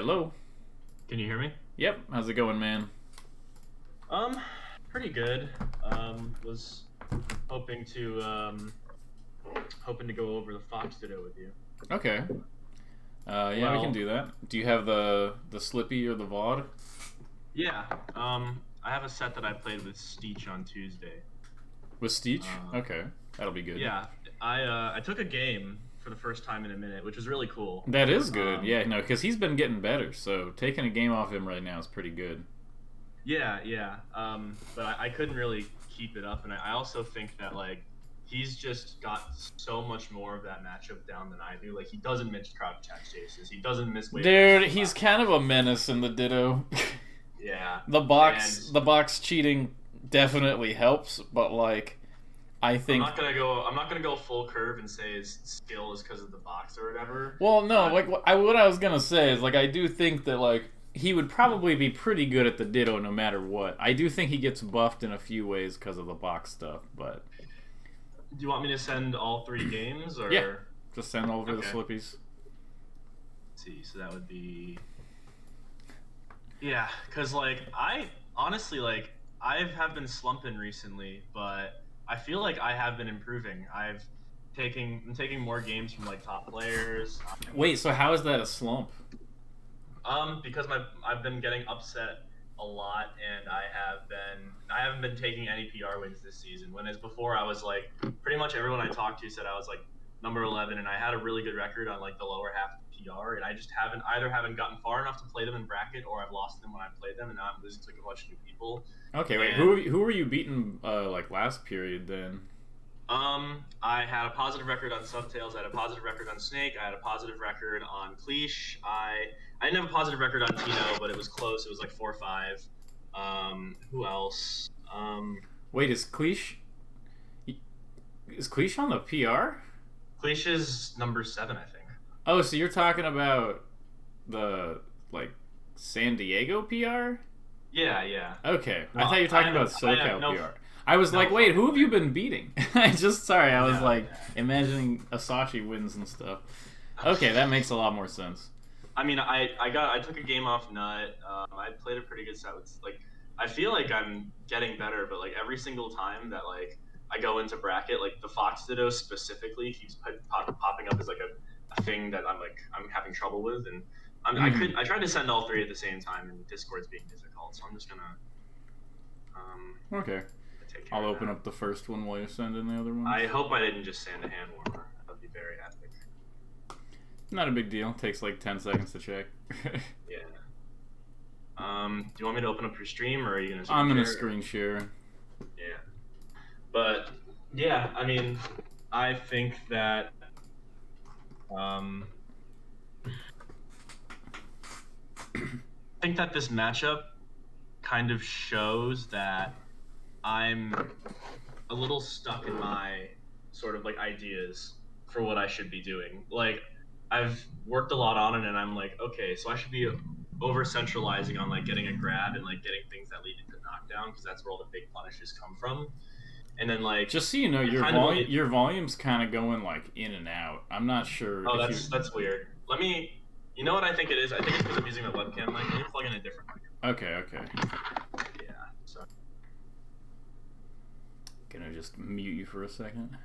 Hello. Can you hear me? Yep. How's it going, man? Um, Pretty good. Was hoping to hoping to go over the Fox Ditto with you. Okay. Yeah, we can Well, do that. Do you have the Slippy or the VOD? yeah. I have a set that I played with Steech on Tuesday. With Steech? Uh, Okay. That'll be good. yeah. I took a game for the first time in a minute, which was really cool. That is good. Um, Yeah, no, because he's been getting better, so taking a game off him right now is pretty good. yeah. But I couldn't really keep it up, and I also think that like he's just got so much more of that matchup down than I do. Like he doesn't miss crouch attack chases. He doesn't miss wave. Dude, he's kind of a menace in the Ditto. Yeah. The box cheating definitely helps, but like I think I'm not gonna go full curve and say his skill is because of the box or whatever. well, no, like what I was gonna say is like I do think that like he would probably be pretty good at the Ditto no matter what. I do think he gets buffed in a few ways because of the box stuff, but Do you want me to send all 3 games or? yeah, just send over the Okay. Slippies. Let's see, so that would be. Yeah, because like I honestly like I have been slumping recently, but I feel like I have been improving. I'm taking more games from like top players. Wait, so how is that a slump? Because I've been getting upset a lot, and I haven't been taking any PR wins this season. When as before, I was like pretty much everyone I talked to said I was like number 11, and I had a really good record on like the lower half of PR, and I just haven't gotten far enough to play them in bracket, or I've lost them when I played them, and now I'm losing to like a bunch of new people. Okay, wait, And who were you beating like last period then? I had a positive record on Subtails. I had a positive record on Snake. I had a positive record on Cleash. I didn't have a positive record on Tino, but it was close. It was like 4-5. Who else? Wait, is Cleash on the PR? Cleash is number 7, I think. Oh, so you're talking about the like San Diego PR? Yeah. Okay, I Well, thought you were talking about I have SoCal no- PR. I was no like, wait, who have fucking you been beating? I was No. like imagining Asashi wins and stuff. Okay, that makes a lot more sense. I mean, I took a game off Nut. I played a pretty good set with like. I feel like I'm getting better, but like every single time that like I go into bracket, like the Fox Ditto specifically keeps popping up as like a thing that I'm having trouble with, and I tried to send all 3 at the same time, and Discord's being difficult, so I'm just gonna Okay, take care I'll of open that. up the first one while you're sending the other one. I hope I didn't just send a hand warmer. That'd be very epic. Not a big deal. Takes like 10 seconds to check. Yeah. Do you want me to open up your stream, or are you gonna? I'm gonna share? screen share. Yeah. But yeah, I mean, I think that this matchup kind of shows that I'm a little stuck in my sort of like ideas for what I should be doing. Like I've worked a lot on it, and I'm like, okay, so I should be over centralizing on like getting a grab and like getting things that lead into knockdown, because that's where all the big punishes come from. And then like Just so you know, your volume's kind of going like in and out. I'm not sure. Oh, if that's weird. Let me. You know what I think it is? I think it's because I'm using my webcam mic. Let me plug in a different mic. Okay. Yeah. So. Gonna just mute you for a second.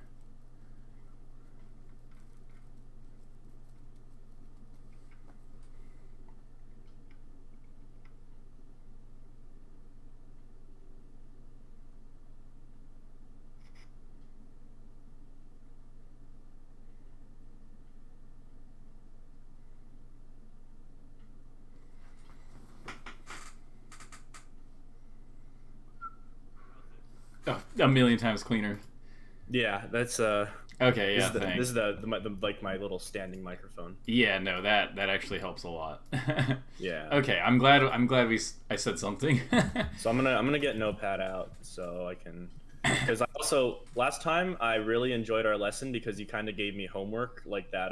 Oh, a million times cleaner. Yeah, that's Okay, yeah, thanks. this is the like my little standing microphone. Yeah, no, that actually helps a lot. Yeah. Okay, I'm glad I said something. So I'm gonna get Notepad out so I can, because I also last time I really enjoyed our lesson because you kind of gave me homework like that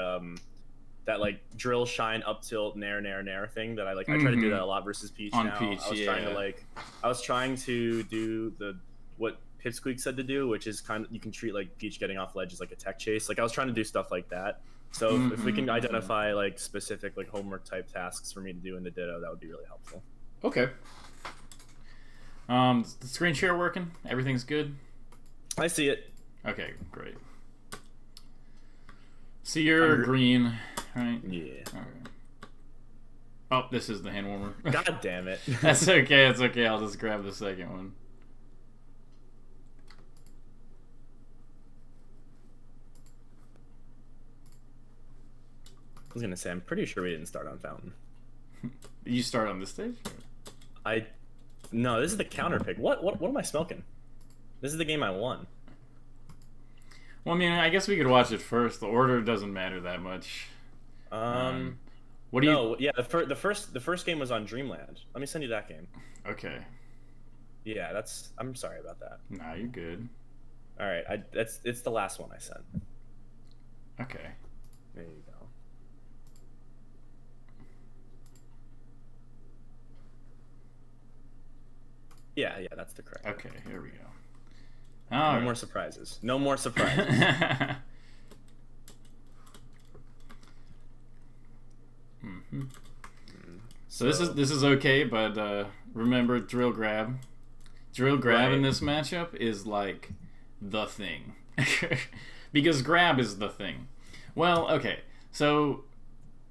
like drill shine up tilt nair thing that I try to do that a lot versus Peach On now. Peach, I was trying to do what Pipsqueak said to do, which is kind of you can treat like Peach getting off ledge as like a tech chase. Like I was trying to do stuff like that, So if we can identify like specific like homework type tasks for me to do in the Ditto, that would be really helpful. Okay. The screen share working? Everything's good? I see it. Okay, great. So you're green, right? Yeah. Okay. Oh, this is the hand warmer. God damn it. That's okay, it's okay. I'll just grab the second one. I was gonna say, I'm pretty sure we didn't start on Fountain. You start on this stage? No, this is the counter pick. What am I smoking? This is the game I won. Well, I mean, I guess we could watch it first. The order doesn't matter that much. What do you? No, yeah, the first game was on Dreamland. Let me send you that game. Okay. Yeah, that's. I'm sorry about that. Nah, you're good. All right, it's the last one I sent. Okay. There you go. Yeah, that's the correct. Okay, here we go. No more surprises. No more surprises. Mm-hmm. So this is okay, but remember drill grab. Drill grab in this matchup is like the thing. Because grab is the thing. Well, okay. So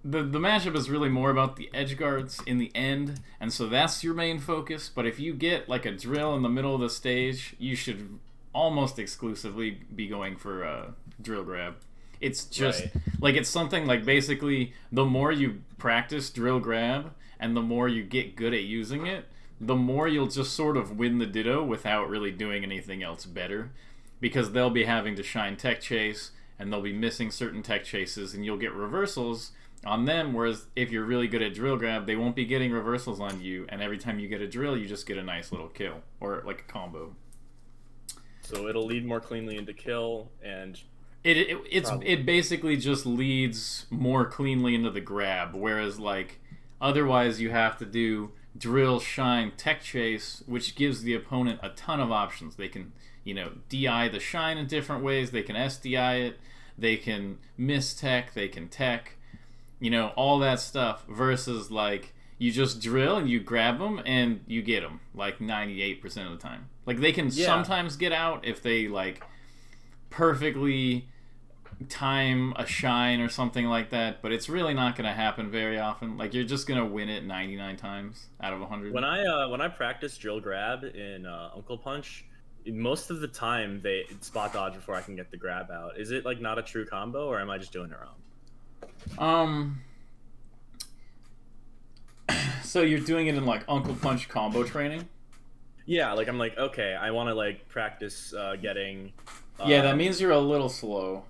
the matchup is really more about the edge guards in the end, and so that's your main focus. But if you get like a drill in the middle of the stage, you should almost exclusively be going for drill grab. It's just like it's something like basically the more you practice drill grab and the more you get good at using it, the more you'll just sort of win the Ditto without really doing anything else better, because they'll be having to shine tech chase and they'll be missing certain tech chases and you'll get reversals on them, whereas if you're really good at drill grab, they won't be getting reversals on you, and every time you get a drill, you just get a nice little kill or like a combo. So it'll lead more cleanly into kill, and it basically just leads more cleanly into the grab, whereas like otherwise you have to do drill, shine, tech chase, which gives the opponent a ton of options. They can, DI the shine in different ways. They can SDI it. They can miss tech. They can tech. All that stuff, versus like you just drill and you grab them and you get them like 98% of the time. Like they can sometimes get out if they like perfectly time a shine or something like that, but it's really not going to happen very often. Like you're just going to win it 99 times out of 100. When I practice drill grab in Uncle Punch, most of the time they spot dodge before I can get the grab out. Is it like not a true combo, or am I just doing it wrong? So you're doing it in like Uncle Punch combo training? Yeah, like I'm like, okay, I want to like practice getting. Yeah, that means you're a little slow.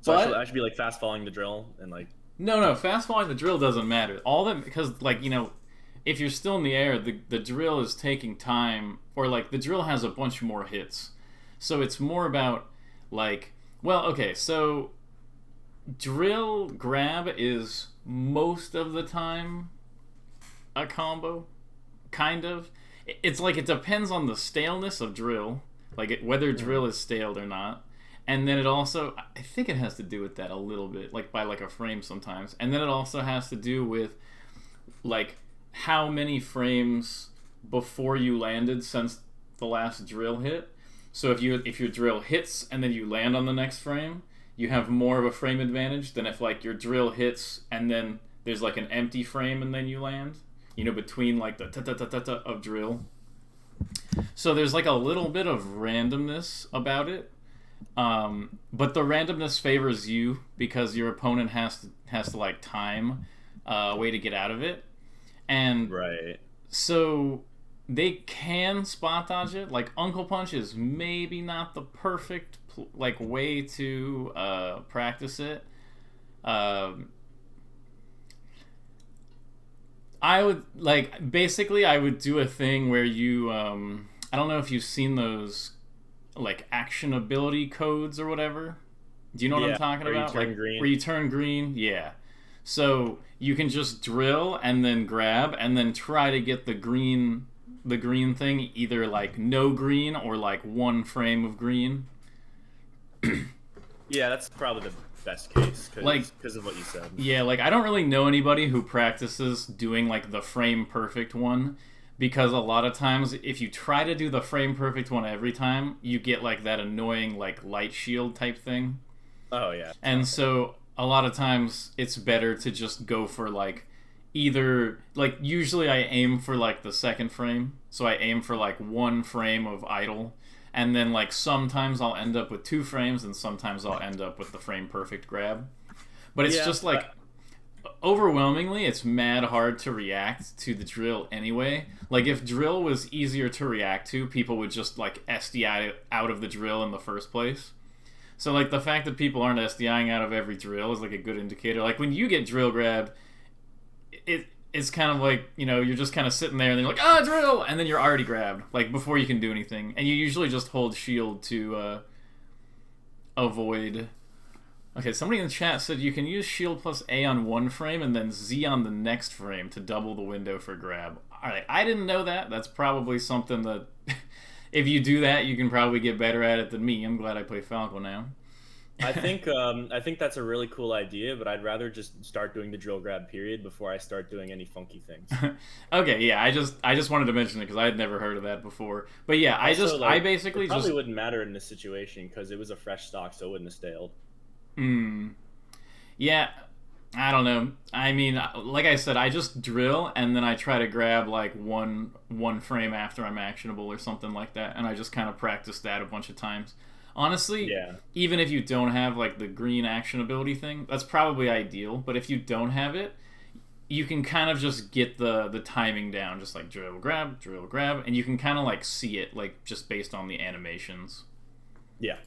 So I should be like fast following the drill and like. No, fast following the drill doesn't matter. All that, because like if you're still in the air, the drill is taking time, or like the drill has a bunch more hits, so it's more about like, well, okay, so drill grab is most of the time a combo, kind of. It's like it depends on the staleness of drill, like whether drill is staled or not. And then it also, I think it has to do with that a little bit, like by like a frame sometimes. And then it also has to do with like how many frames before you landed since the last drill hit. So if your drill hits and then you land on the next frame, you have more of a frame advantage than if like your drill hits and then there's like an empty frame and then you land, between like the ta-ta-ta-ta-ta of drill. So there's like a little bit of randomness about it. But the randomness favors you because your opponent has to like time a way to get out of it. And so they can spot dodge it. Like Uncle Punch is maybe not the perfect like way to practice it. I would I would do a thing where you I don't know if you've seen those like actionability codes or whatever. Do you know what I'm talking about? Like where you turn green? Yeah. So you can just drill and then grab and then try to get the green thing, either like no green or like one frame of green. Yeah, that's probably best case Like, because of what you said. yeah, like I don't really know anybody who practices doing like the frame perfect one, because a lot of times if you try to do the frame perfect one every time, you get like that annoying like light shield type thing. Oh yeah. And so a lot of times it's better to just go for like either like usually I aim for like the second frame. So I aim for like one frame of idle, and then like sometimes I'll end up with 2 frames and sometimes I'll end up with the frame perfect grab. But it's just like overwhelmingly it's mad hard to react to the drill anyway. Like if drill was easier to react to, people would just like SDI out of the drill in the first place. So like the fact that people aren't SDIing out of every drill is like a good indicator. Like when you get drill grabbed, it's kind of like, you know, you're just kind of sitting there and then you're like, ah, drill, and then you're already grabbed like before you can do anything. And you usually just hold shield to avoid. Okay, somebody in the chat said you can use shield plus A on one frame and then Z on the next frame to double the window for grab. Alright, I didn't know that. That's probably something that if you do that, you can probably get better at it than me. I'm glad I play Falco now. I think that's a really cool idea, but I'd rather just start doing the drill grab period before I start doing any funky things. Okay, yeah, I just wanted to mention it because I had never heard of that before. But yeah, Also, I basically it probably just wouldn't matter in this situation because it was a fresh stock, so it wouldn't have staled. Yeah, I don't know. I mean, like I said, I just drill and then I try to grab like one frame after I'm actionable or something like that, and I just kind of practice that a bunch of times. Honestly, Yeah. even if you don't have like the green actionability thing, that's probably ideal. But if you don't have it, you can kind of just get the timing down, just like drill grab, and you can kind of like see it like just based on the animations. Yeah.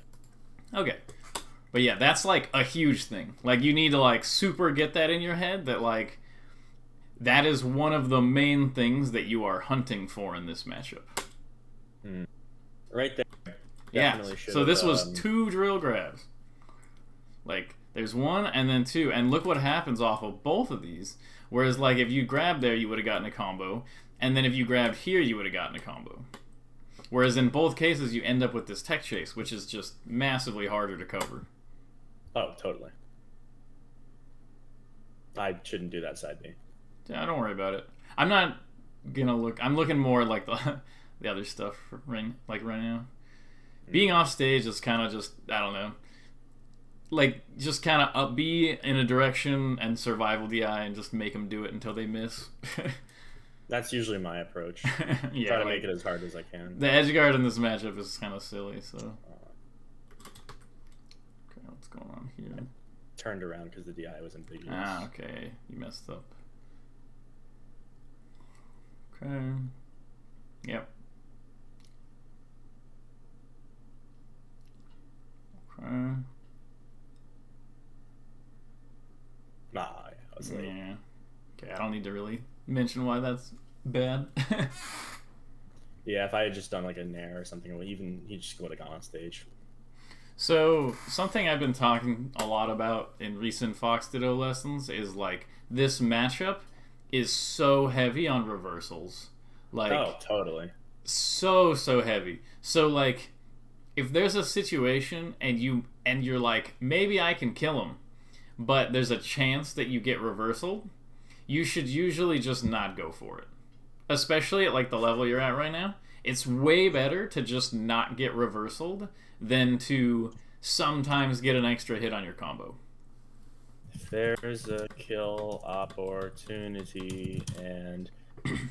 Okay. But yeah, that's like a huge thing. Like you need to like super get that in your head that like that is one of the main things that you are hunting for in this matchup. Right there. Yeah. So this was 2 drill grabs. Like there's 1 and then 2, and look what happens off of both of these. Whereas like if you grabbed there, you would have gotten a combo, and then if you grabbed here, you would have gotten a combo. Whereas in both cases, you end up with this tech chase, which is just massively harder to cover. Oh, totally. I shouldn't do that side B. Yeah, don't worry about it. I'm not gonna look. I'm looking more like the other stuff right now. Being off stage is kind of just, I don't know, like just kind of up B in a direction and survival DI and just make them do it until they miss. That's usually my approach. Yeah, Try to like, make it as hard as I can. the edge guard in this matchup is kind of silly. So, okay, what's going on here? Turned around because the DI was ambiguous. Ah, okay, you messed up. Okay. Yep. Okay. Nah, I was late. Yeah. Okay, I don't need to really mention why that's bad. Yeah, if I had just done like a nair or something, he just would have gone on stage. So, something I've been talking a lot about in recent Fox Ditto lessons is like this matchup is so heavy on reversals. Like, oh, totally. So heavy. So like if there's a situation and you're like, maybe I can kill him, but there's a chance that you get reversal, you should usually just not go for it. Especially at like the level you're at right now. It's way better to just not get reversaled than to sometimes get an extra hit on your combo. If there's a kill opportunity and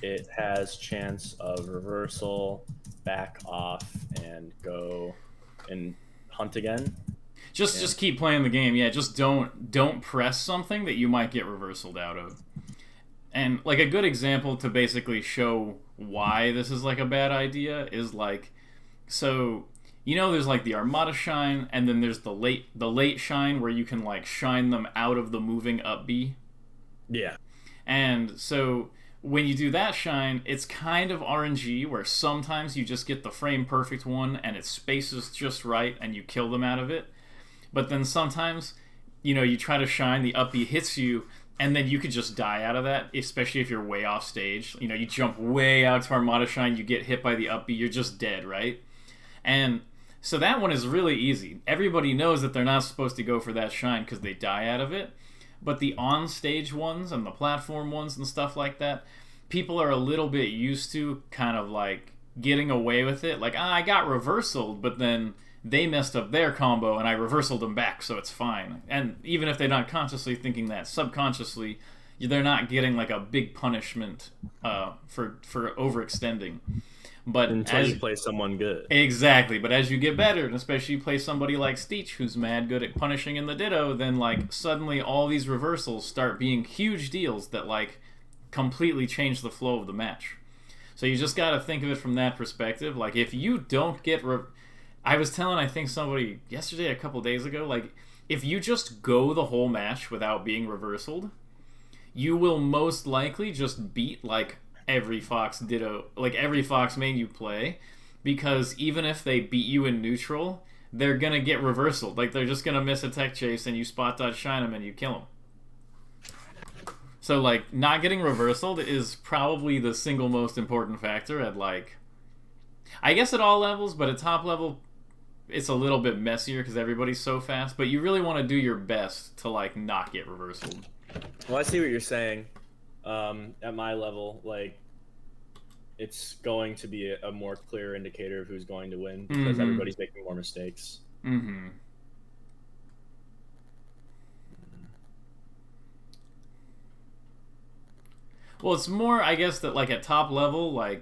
it has chance of reversal, back off and go and hunt again. Just keep playing the game. Yeah, just don't press something that you might get reversaled out of. And like a good example to basically show why this is like a bad idea is like, so you know there's like the Armada shine and then there's the late shine where you can like shine them out of the moving up B. Yeah. And so when you do that shine, it's kind of RNG where sometimes you just get the frame perfect one and it spaces just right and you kill them out of it. But then sometimes, you know, you try to shine, the up B hits you, and then you could just die out of that, especially if you're way off stage. You know, you jump way out to Armada shine, you get hit by the up B, you're just dead, right? And So that one is really easy. Everybody knows that they're not supposed to go for that shine because they die out of it. But the on-stage ones and the platform ones and stuff like that, people are a little bit used to kind of like getting away with it. Like, I got reversaled, but then they messed up their combo and I reversaled them back, so it's fine. And even if they're not consciously thinking that, subconsciously, they're not getting like a big punishment for overextending. But until you play someone good. Exactly, but as you get better, and especially you play somebody like Steech, who's mad good at punishing in the Ditto, then like suddenly all these reversals start being huge deals that like completely change the flow of the match. So you just got to think of it from that perspective. Like if you don't get, I was telling I think somebody yesterday, a couple days ago, like if you just go the whole match without being reversaled, you will most likely just beat like every Fox Ditto, like every Fox main you play, because even if they beat you in neutral, they're gonna get reversaled. Like they're just gonna miss a tech chase and you spot dodge shine them and you kill them. So like not getting reversaled is probably the single most important factor at like, I guess at all levels, but at top level it's a little bit messier because everybody's so fast. But you really want to do your best to like not get reversaled. Well, I see what you're saying. At my level, like it's going to be a more clear indicator of who's going to win because everybody's making more mistakes. Mm-hmm. Well, it's more, I guess, that like at top level, I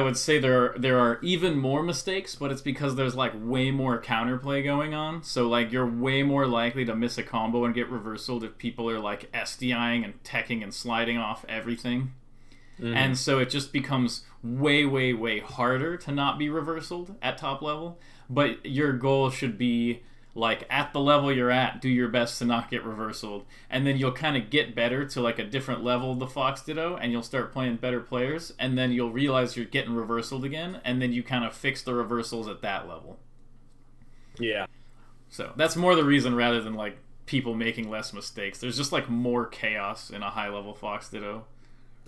would say there are even more mistakes, but it's because there's like way more counterplay going on. So like you're way more likely to miss a combo and get reversaled if people are like SDIing and teching and sliding off everything. And so it just becomes way, way, way harder to not be reversaled at top level. But your goal should be like at the level you're at, do your best to not get reversaled, and then you'll kind of get better to like a different level of the Fox Ditto, and you'll start playing better players, and then you'll realize you're getting reversaled again, and then you kind of fix the reversals at that level. Yeah. So that's more the reason rather than like people making less mistakes. There's just like more chaos in a high level Fox Ditto.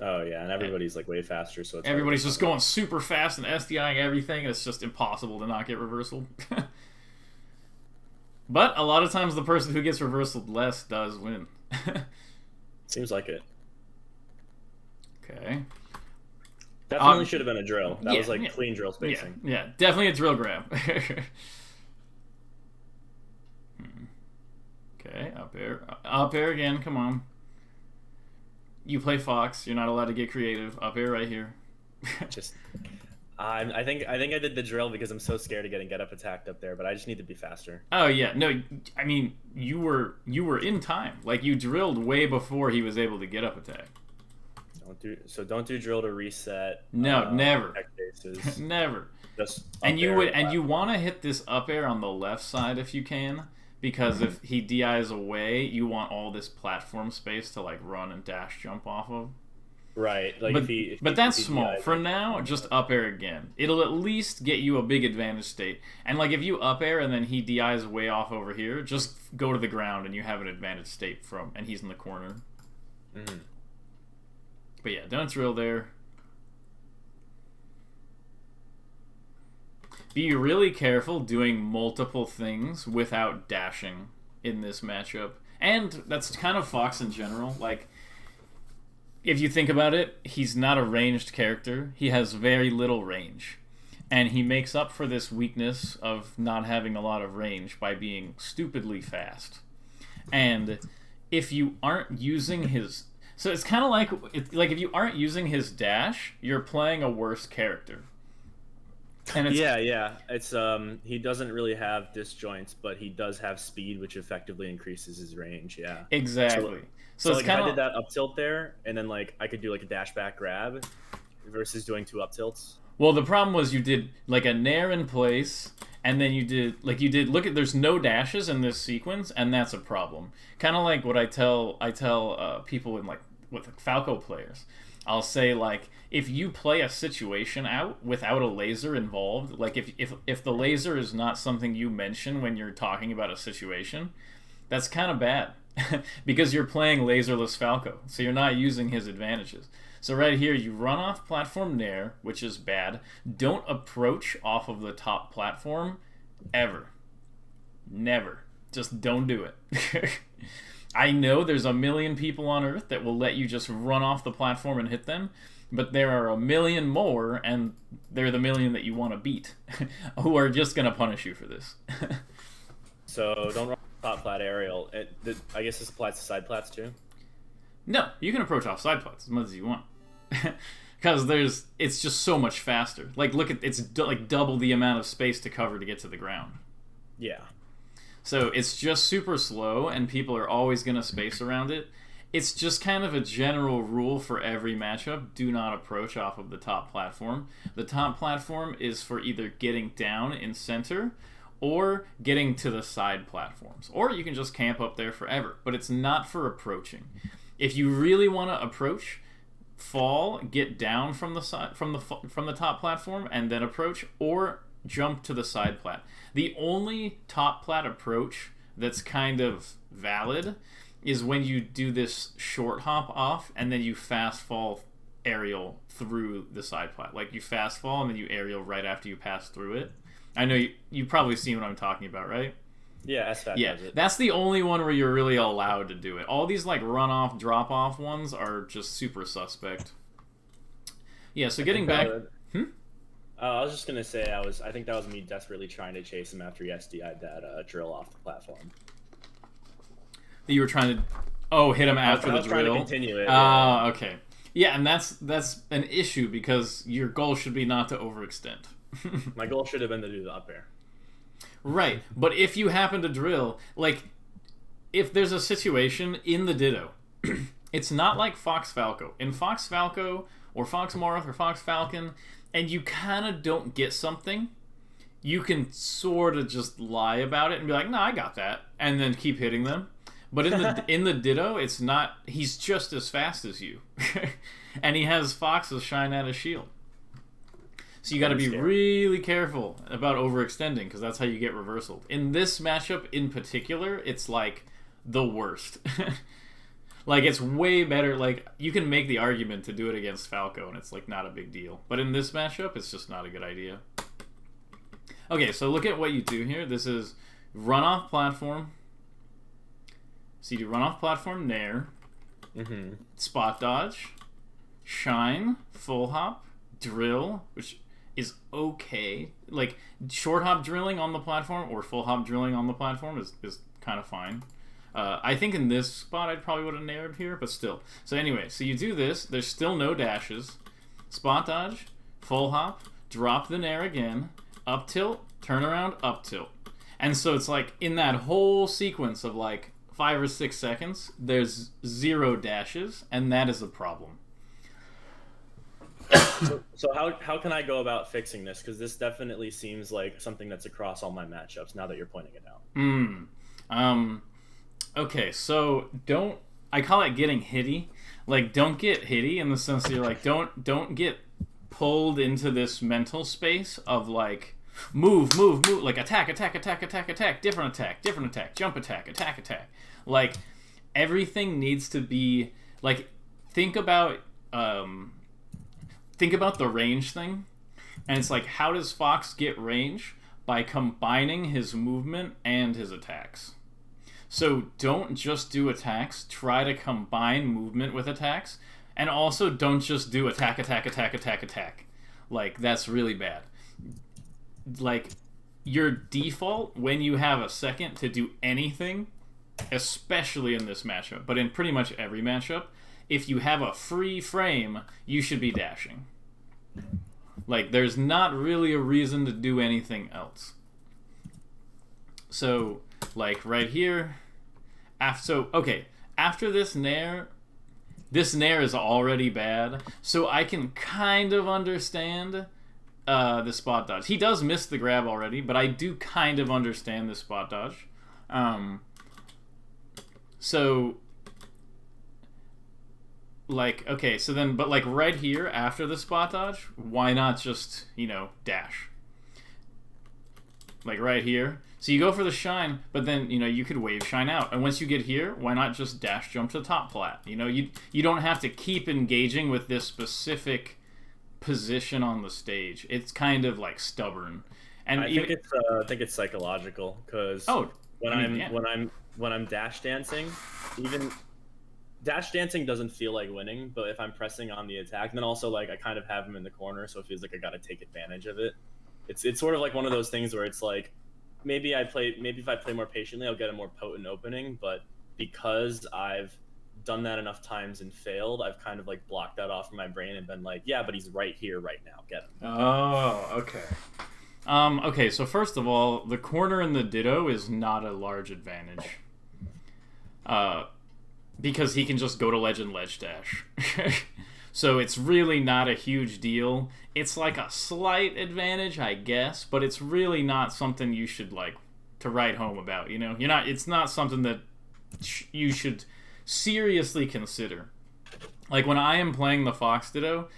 Oh yeah, and everybody's like way faster, so it's everybody's just going super fast and SDIing everything, and it's just impossible to not get reversaled. But a lot of times the person who gets reversaled less does win. Seems like it. Okay. Definitely should have been a drill. That was like clean drill spacing. Yeah, definitely a drill grab. Okay, up air again. Come on. You play Fox. You're not allowed to get creative. Up air right here. Just. I think I did the drill because I'm so scared of getting get up attacked up there, but I just need to be faster. Oh yeah, no, I mean you were in time. Like you drilled way before he was able to get up attack. Don't do drill to reset. No, never. Never. Just you want to hit this up air on the left side if you can, because if he DIs away, you want all this platform space to like run and dash jump off of. Right, like but that's small. For now, just up air again. It'll at least get you a big advantage state. And like if you up air and then he DIs way off over here, just go to the ground and you have an advantage state and he's in the corner. But yeah, don't drill there. Be really careful doing multiple things without dashing in this matchup. And that's kind of Fox in general. Like, if you think about it, he's not a ranged character. He has very little range. And he makes up for this weakness of not having a lot of range by being stupidly fast. And if you aren't using his... So it's kind of like if you aren't using his dash, you're playing a worse character. And it's, yeah. It's he doesn't really have disjoints, but he does have speed, which effectively increases his range. Yeah, exactly. So it's like kind if of I did that up tilt there, and then like I could do like a dash back grab, versus doing 2 up tilts. Well, the problem was you did like a nair in place, and then you did look at there's no dashes in this sequence, and that's a problem. Kind of like what I tell people in with Falco players. I'll say like if you play a situation out without a laser involved, like if the laser is not something you mention when you're talking about a situation, that's kind of bad. because you're playing laserless Falco, so you're not using his advantages. So right here, you run off platform Nair, which is bad. Don't approach off of the top platform, ever. Never. Just don't do it. I know there's a million people on Earth that will let you just run off the platform and hit them, but there are a million more, and they're the million that you want to beat, who are just going to punish you for this. So don't run top plat aerial. I guess this applies to side plats too? No, you can approach off side plats as much as you want. Because it's just so much faster. Like, look at, it's like double the amount of space to cover to get to the ground. Yeah. So it's just super slow, and people are always going to space around it. It's just kind of a general rule for every matchup. Do not approach off of the top platform. The top platform is for either getting down in center or getting to the side platforms. Or you can just camp up there forever, but it's not for approaching. If you really want to approach, fall, get down from the side, from the top platform, and then approach, or jump to the side plat. The only top plat approach that's kind of valid is when you do this short hop off and then you fast fall aerial through the side plat. Like, you fast fall and then you aerial right after you pass through it. I know you probably seen what I'm talking about, right? Yeah, SFAT yeah, does it. That's the only one where you're really allowed to do it. All these like run off, drop off ones are just super suspect. Yeah, so getting back. I was just gonna say I think that was me desperately trying to chase him after he SDI'd that drill off the platform. You were trying to, hit him after the drill. Trying to continue it. Okay. Yeah, and that's an issue because your goal should be not to overextend. My goal should have been to do the up air. Right, but if you happen to drill, like, if there's a situation in the Ditto, it's not like Fox Falco. In Fox Falco, or Fox Marth, or Fox Falcon, and you kind of don't get something, you can sort of just lie about it and be like, no, I got that, and then keep hitting them. But in the Ditto, it's not, he's just as fast as you. And he has Fox's shine at his shield. So you got to be really careful about overextending, because that's how you get reversaled. In this matchup in particular, it's like the worst. Like, it's way better. Like, you can make the argument to do it against Falco, and it's like not a big deal. But in this matchup, it's just not a good idea. Okay, so look at what you do here. This is run off platform. So you do run off platform Nair, spot dodge, shine, full hop, drill, which is okay. Like, short hop drilling on the platform or full hop drilling on the platform is kind of fine. I think in this spot I probably would have nailed here, but still. So anyway, so you do this. There's still no dashes. Spot dodge, full hop, drop the nair again, up tilt, turn around, up tilt. And so it's like in that whole sequence of like 5 or 6 seconds, there's 0 dashes, and that is a problem. So how can I go about fixing this? Because this definitely seems like something that's across all my matchups now that you're pointing it out. Okay, so I call it getting hitty. Like, don't get hitty in the sense that you're like, don't get pulled into this mental space of like, move, like attack, different attack, jump attack. Like, everything needs to be like, think about the range thing, and it's like, how does Fox get range? By combining his movement and his attacks. So don't just do attacks, try to combine movement with attacks, and also don't just do attack. Like, that's really bad. Like, your default when you have a second to do anything, especially in this matchup, but in pretty much every matchup, if you have a free frame, you should be dashing. Like, there's not really a reason to do anything else. So, like, right here, after this nair is already bad, so I can kind of understand the spot dodge. He does miss the grab already, but I do kind of understand the spot dodge. So, like, okay, so then, but like right here after the spot dodge, why not just, dash? Like right here. So you go for the shine, but then, you could wave shine out. And once you get here, why not just dash jump to top plat? You don't have to keep engaging with this specific position on the stage. It's kind of like stubborn. And I think it's psychological, because when I'm dash dancing, even dash dancing doesn't feel like winning, but if I'm pressing on the attack, then also like I kind of have him in the corner, so it feels like I got to take advantage of it. It's sort of like one of those things where it's like maybe if I play more patiently, I'll get a more potent opening, but because I've done that enough times and failed, I've kind of like blocked that off from my brain and been like, yeah, but he's right here right now, get him. Oh, okay. Okay, so first of all, the corner in the Ditto is not a large advantage. Because he can just go to ledge and ledge dash. So it's really not a huge deal. It's like a slight advantage, I guess, but it's really not something you should like to write home about, It's not something that you should seriously consider. Like when I am playing the Fox Ditto,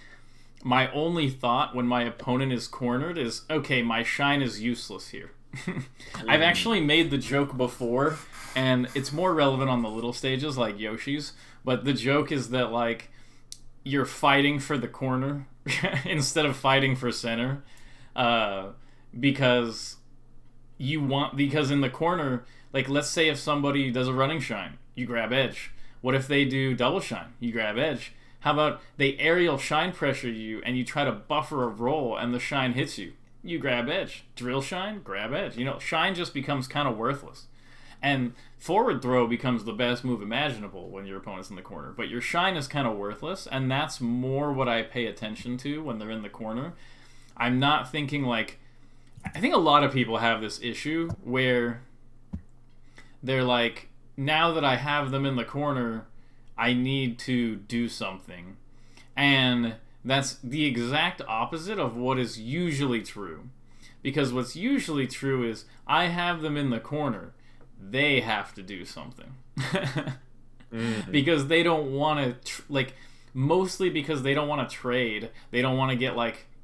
my only thought when my opponent is cornered is, okay, my shine is useless here. I've actually made the joke before, and it's more relevant on the little stages like Yoshi's, but the joke is that like you're fighting for the corner instead of fighting for center, because in the corner, like let's say if somebody does a running shine, you grab edge. What if they do double shine? You grab edge. How about they aerial shine pressure you and you try to buffer a roll and the shine hits you? You grab edge. Drill shine, grab edge. Shine just becomes kind of worthless. And forward throw becomes the best move imaginable when your opponent's in the corner. But your shine is kind of worthless, and that's more what I pay attention to when they're in the corner. I'm not thinking like... I think a lot of people have this issue where they're like, now that I have them in the corner, I need to do something. And that's the exact opposite of what is usually true. Because what's usually true is, I have them in the corner, they have to do something. Because they don't want to, mostly because they don't want to trade. They don't want to get,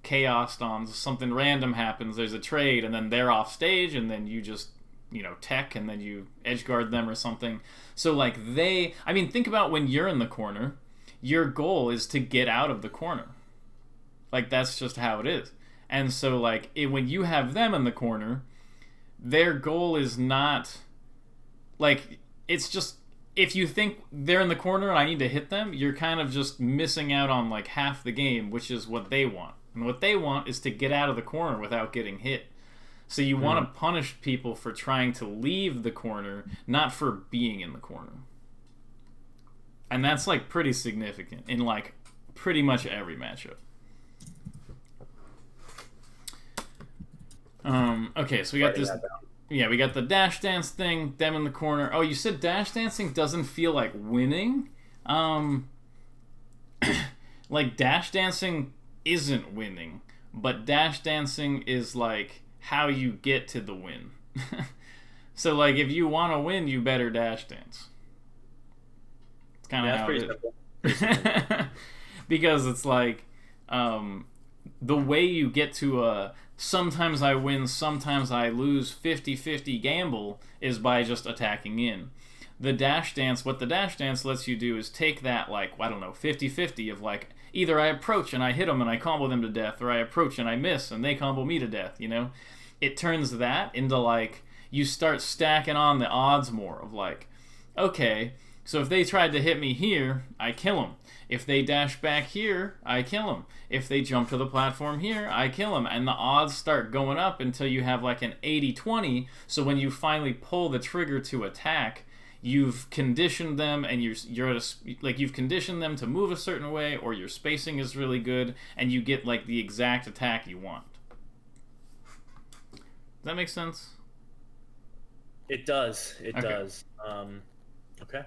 chaos on something random happens, there's a trade, and then they're off stage, and then you just, tech, and then you edge guard them or something. So, think about when you're in the corner, your goal is to get out of the corner. That's just how it is. And so, when you have them in the corner, their goal is not... it's just... If you think they're in the corner and I need to hit them, you're kind of just missing out on, half the game, which is what they want. And what they want is to get out of the corner without getting hit. So you want to punish people for trying to leave the corner, not for being in the corner. And that's, pretty significant in, pretty much every matchup. Okay, so we got this... Yeah, we got the dash dance thing, them in the corner. Oh, you said dash dancing doesn't feel like winning? Dash dancing isn't winning, but dash dancing is, how you get to the win. So, if you want to win, you better dash dance. It's kind of how it is. Because it's the way you get to a sometimes I win, sometimes I lose 50-50 gamble is by just attacking in. The dash dance, what the dash dance lets you do is take that, 50-50 of, either I approach and I hit them and I combo them to death, or I approach and I miss and they combo me to death, It turns that into, you start stacking on the odds more of, okay, so if they tried to hit me here, I kill them. If they dash back here, I kill them. If they jump to the platform here, I kill them. And the odds start going up until you have an 80-20. So when you finally pull the trigger to attack, you've conditioned them, and you're at you've conditioned them to move a certain way, or your spacing is really good, and you get the exact attack you want. Does that make sense? It does. It does. Okay.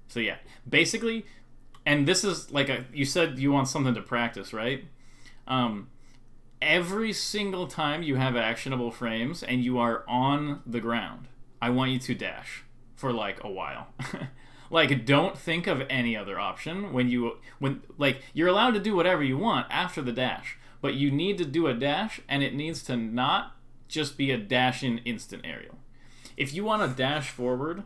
So yeah, basically, and this is you said you want something to practice, right? Every single time you have actionable frames and you are on the ground, I want you to dash for a while. Don't think of any other option when you're allowed to do whatever you want after the dash, but you need to do a dash, and it needs to not just be a dash in instant aerial. If you want to dash forward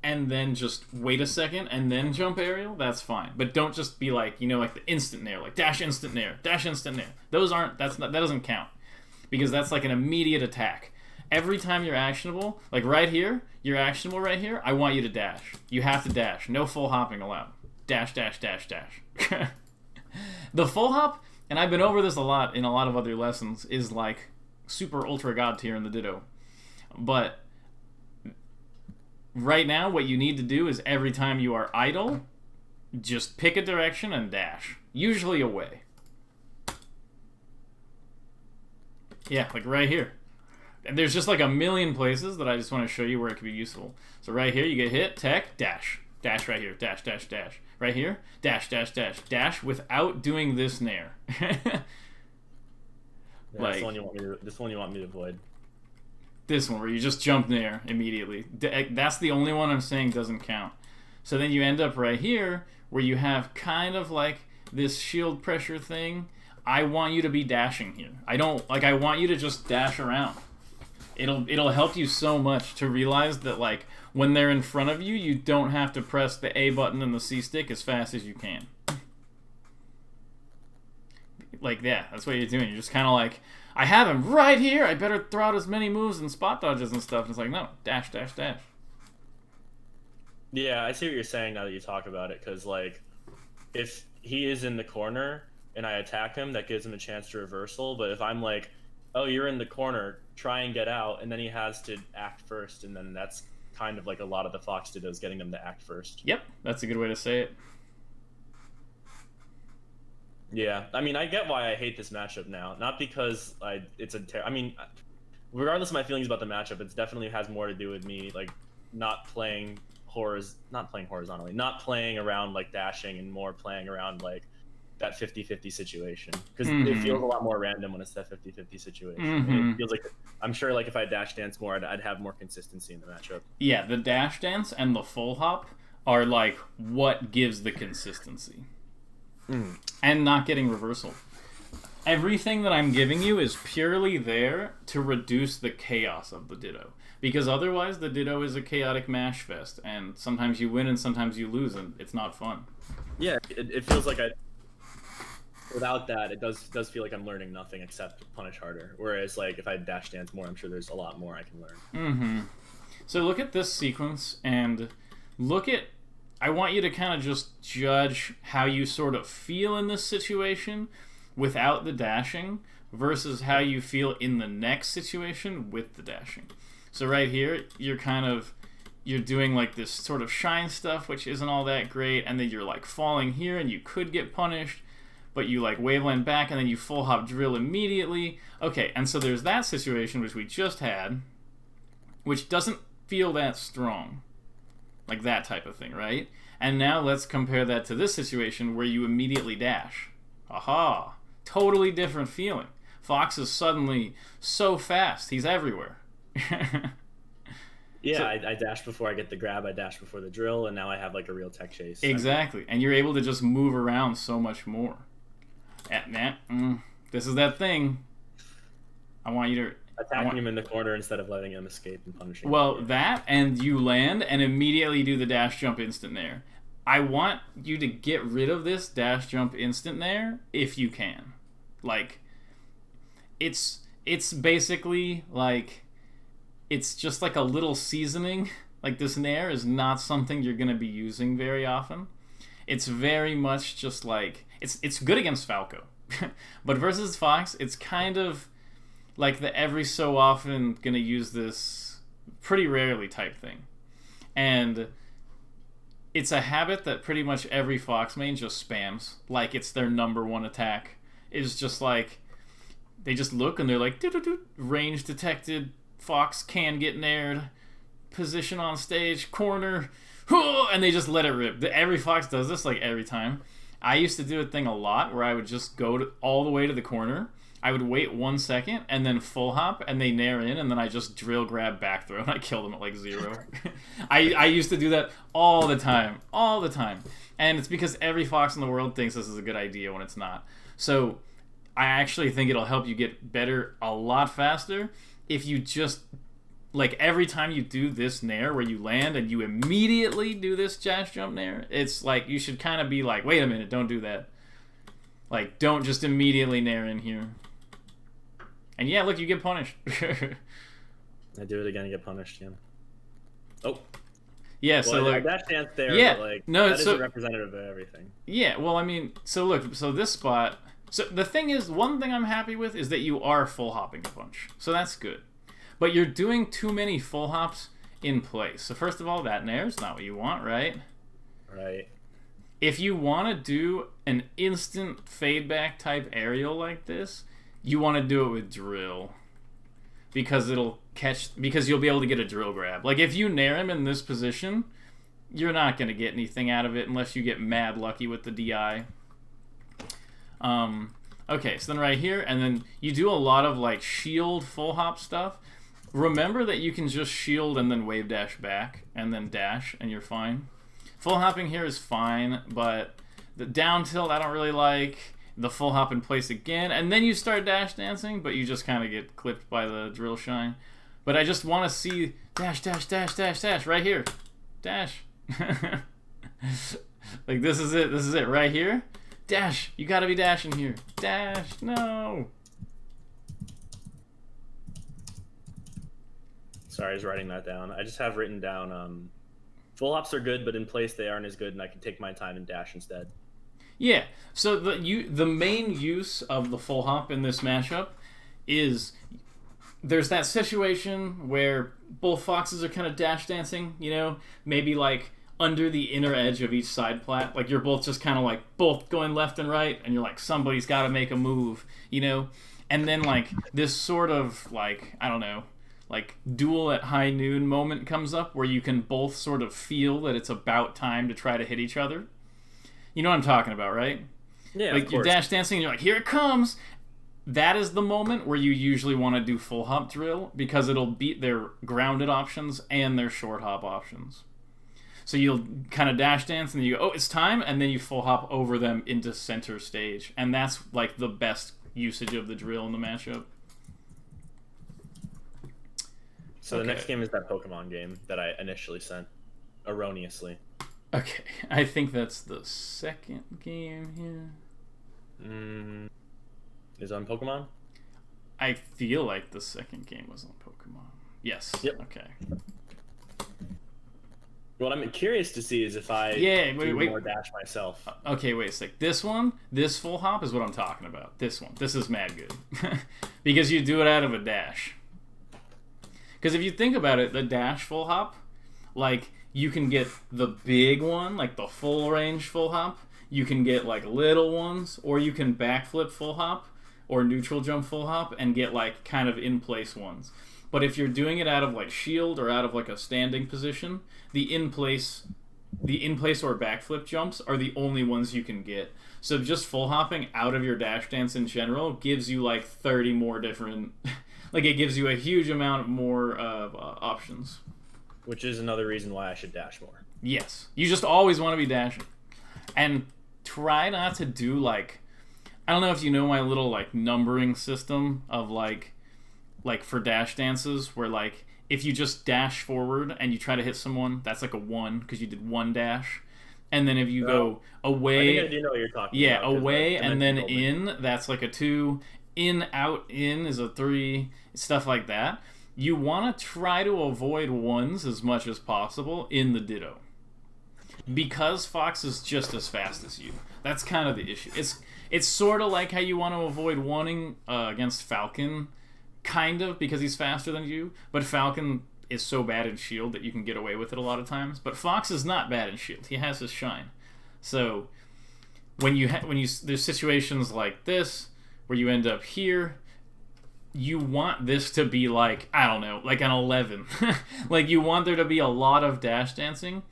and then just wait a second and then jump aerial, that's fine. But don't just be like, like the instant nair, like dash instant nair, dash instant nair. That doesn't count, because that's like an immediate attack. Every time you're actionable, like right here, you're actionable right here, I want you to dash. You have to dash. No full hopping allowed. Dash, dash, dash, dash. The full hop, and I've been over this a lot in a lot of other lessons, is like super ultra god tier in the Ditto. But right now, what you need to do is every time you are idle, just pick a direction and dash. Usually away. Yeah, like right here. And there's just like a million places that I just want to show you where it could be useful. So right here, you get hit, tech, dash. Dash right here, dash, dash, dash. Right here, dash, dash, dash. Dash without doing this nair. Like, this one you want me to avoid. This one, where you just jump nair immediately. That's the only one I'm saying doesn't count. So then you end up right here, where you have kind of like this shield pressure thing. I want you to be dashing here. I want you to just dash around. It'll help you so much to realize that, like, when they're in front of you, you don't have to press the A button and the C stick as fast as you can. Like, yeah, that's what you're doing. You're just kind of like, I have him right here. I better throw out as many moves and spot dodges and stuff. And it's like, no, dash, dash, dash. Yeah, I see what you're saying now that you talk about it. Because, like, if he is in the corner and I attack him, that gives him a chance to reversal. But if I'm like, oh, you're in the corner, try and get out, and then he has to act first, and then that's kind of like a lot of the Fox Ditto is getting them to act first. Yep, that's a good way to say it. Yeah, I mean, I get why I hate this matchup now. Not because regardless of my feelings about the matchup, it definitely has more to do with me, like, not playing horizontally, not playing around, like, dashing, and more playing around, like, that 50-50 situation, because it feels a lot more random when it's that 50-50 situation. And it feels like, I'm sure, like, if I dash dance more, I'd have more consistency in the matchup. Yeah, the dash dance and the full hop are like what gives the consistency. And not getting reversal. Everything that I'm giving you is purely there to reduce the chaos of the Ditto, because otherwise the Ditto is a chaotic mash fest, and sometimes you win and sometimes you lose, and it's not fun. Yeah, it feels like without that, it does feel like I'm learning nothing except punish harder. Whereas, like, if I dash dance more, I'm sure there's a lot more I can learn. So look at this sequence, and I want you to kind of just judge how you sort of feel in this situation without the dashing versus how you feel in the next situation with the dashing. So right here, you're doing like this sort of shine stuff, which isn't all that great, and then you're like falling here, and you could get punished, but you like waveland back, and then you full hop drill immediately. Okay, and so there's that situation, which we just had, which doesn't feel that strong. Like that type of thing, right? And now let's compare that to this situation where you immediately dash. Aha! Totally different feeling. Fox is suddenly so fast, he's everywhere. Yeah, so, I dash before I get the grab, I dash before the drill, and now I have like a real tech chase. Exactly, and you're able to just move around so much more. This is that thing. I want you to attacking him in the corner instead of letting him escape and punishing him. Well, that, and you land and immediately do the dash jump instant nair. I want you to get rid of this dash jump instant nair if you can. Like, it's basically like, it's just like a little seasoning. Like, this nair is not something you're going to be using very often. It's very much just like, it's good against Falco. But versus Fox, it's kind of like the every so often gonna use this pretty rarely type thing. And it's a habit that pretty much every Fox main just spams. Like, it's their number one attack. It's just like, they just look and they're like, doo-doo-doo, range detected, Fox can get nared, position on stage, corner, and they just let it rip. Every Fox does this, like, every time. I used to do a thing a lot where I would just go all the way to the corner. I would wait 1 second and then full hop, and they nair in, and then I just drill grab back throw, and I kill them at like 0. I used to do that all the time. And it's because every Fox in the world thinks this is a good idea when it's not. So I actually think it'll help you get better a lot faster if you just, like, every time you do this nair where you land and you immediately do this dash jump nair, it's like you should kind of be like, wait a minute, don't do that. Like, don't just immediately nair in here. And yeah, look, you get punished. I do it again and get punished, yeah. Oh. Yeah, Well, so like dash dance there, yeah, but like no, that so, isn't representative of everything. Yeah, well, I mean, so look, so this spot. So the thing is, one thing I'm happy with is that you are full hopping a bunch, so that's good. But you're doing too many full hops in place. So first of all, that nair is not what you want, right? Right. If you want to do an instant fade back type aerial like this, you want to do it with drill. Because because you'll be able to get a drill grab. Like, if you nair him in this position, you're not going to get anything out of it unless you get mad lucky with the DI. Okay, so then right here, and then you do a lot of, like, shield full hop stuff. Remember that you can just shield and then wave dash back, and then dash, and you're fine. Full hopping here is fine, but the down tilt I don't really like. The full hop in place again, and then you start dash dancing, but you just kind of get clipped by the drill shine. But I just want to see dash, dash, dash, dash, dash, right here. Dash. Like, this is it right here. Dash, you gotta be dashing here. Dash, no. Sorry, I was writing that down. I just have written down, full hops are good, but in place they aren't as good, and I can take my time and dash instead. Yeah, so the main use of the full hop in this matchup is there's that situation where both foxes are kind of dash dancing, you know, maybe like under the inner edge of each side plat, like you're both just kind of like both going left and right, and you're like, somebody's got to make a move, you know, and then like this sort of like, I don't know, like duel at high noon moment comes up where you can both sort of feel that it's about time to try to hit each other. You know what I'm talking about, right? Yeah, like you're dash dancing and you're like, here it comes. That is the moment where you usually want to do full hop drill because it'll beat their grounded options and their short hop options. So you'll kind of dash dance and then you go, oh, it's time, and then you full hop over them into center stage. And that's like the best usage of the drill in the matchup. So the next game is that Pokemon game that I initially sent erroneously. Okay, I think that's the second game here. Is it on Pokemon? I feel like the second game was on Pokemon. Yes. Yep. Okay. What I'm curious to see is if I do more dash myself. Okay, wait a sec. This full hop is what I'm talking about. This one. This is mad good. Because you do it out of a dash. Because if you think about it, the dash full hop, like, you can get the big one, like the full range full hop. You can get like little ones, or you can backflip full hop or neutral jump full hop and get like kind of in place ones. But if you're doing it out of like shield or out of like a standing position, the in place or backflip jumps are the only ones you can get. So just full hopping out of your dash dance in general gives you like 30 more different, like it gives you a huge amount more of options. Which is another reason why I should dash more. Yes. You just always want to be dashing. And try not to do, like... I don't know if you know my little, like, numbering system of, like for dash dances, where, like, if you just dash forward and you try to hit someone, that's, like, a 1, because you did 1 dash. And then if you go away... I think I do know what you're talking about. Yeah, about, away and then in, that's, like, a 2. In, out, in is a 3. Stuff like that. You want to try to avoid 1s as much as possible in the Ditto. Because Fox is just as fast as you. That's kind of the issue. It's sort of like how you want to avoid 1ing against Falcon, kind of, because he's faster than you. But Falcon is so bad in shield that you can get away with it a lot of times. But Fox is not bad in shield. He has his shine. So when there's situations like this where you end up here, you want this to be like, I don't know, like an 11. Like, you want there to be a lot of dash dancing.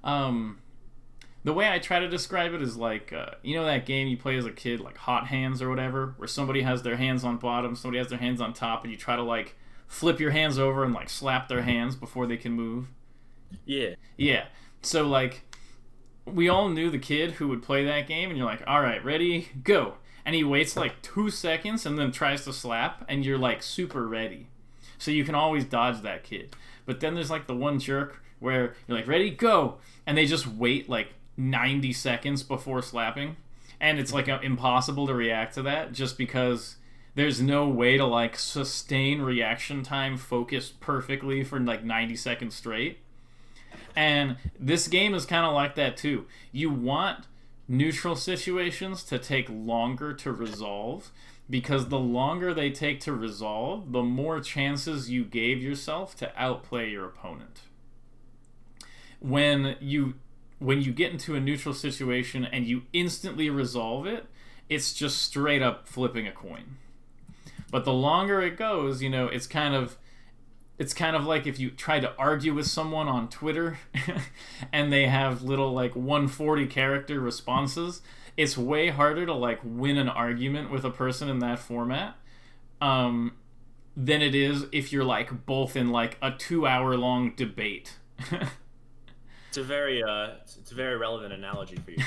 The way I try to describe it is like, you know that game you play as a kid, like Hot Hands or whatever, where somebody has their hands on bottom, somebody has their hands on top, and you try to like flip your hands over and like slap their hands before they can move? Yeah. Yeah. So like, we all knew the kid who would play that game, and you're like, all right, ready, go. and he waits like 2 seconds and then tries to slap, and you're like super ready. So you can always dodge that kid. But then there's like the one jerk where you're like, ready, go, and they just wait like 90 seconds before slapping, and it's like impossible to react to that just because there's no way to like sustain reaction time focus perfectly for like 90 seconds straight. And this game is kind of like that too. You want neutral situations to take longer to resolve, because the longer they take to resolve, the more chances you gave yourself to outplay your opponent. When you get into a neutral situation and you instantly resolve it, it's just straight up flipping a coin. But the longer it goes, you know, it's kind of like if you try to argue with someone on Twitter and they have little like 140 character responses. It's way harder to like win an argument with a person in that format than it is if you're like both in like a 2-hour long debate. It's a very relevant analogy for you.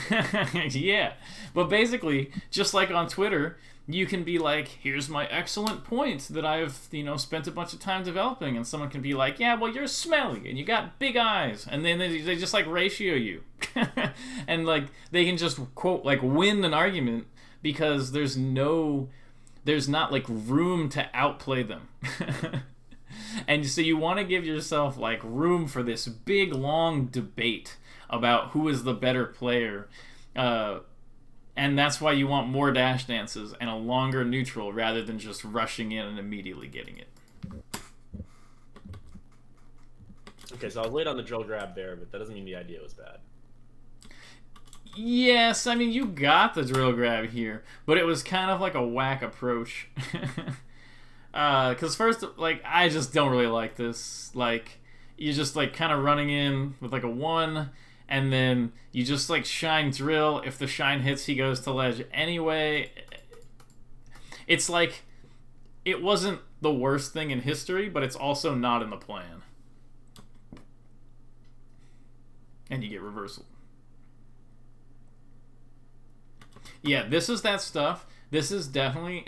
Yeah, but basically, just like on Twitter, you can be like, here's my excellent point that I've, you know, spent a bunch of time developing, and someone can be like, yeah, well, you're smelly and you got big eyes, and then they just like ratio you. And like they can just quote like win an argument because there's not like room to outplay them. And so you want to give yourself like room for this big long debate about who is the better player, and that's why you want more dash dances and a longer neutral rather than just rushing in and immediately getting it. Okay, so I was late on the drill grab there, but that doesn't mean the idea was bad. Yes, I mean, you got the drill grab here, but it was kind of like a whack approach. Because first, like, I just don't really like this. Like, you're just, like, kind of running in with, like, a 1, and then you just, like, shine drill. If the shine hits, he goes to ledge anyway. It's like, it wasn't the worst thing in history, but it's also not in the plan. And you get reversal. Yeah, this is that stuff. This is definitely,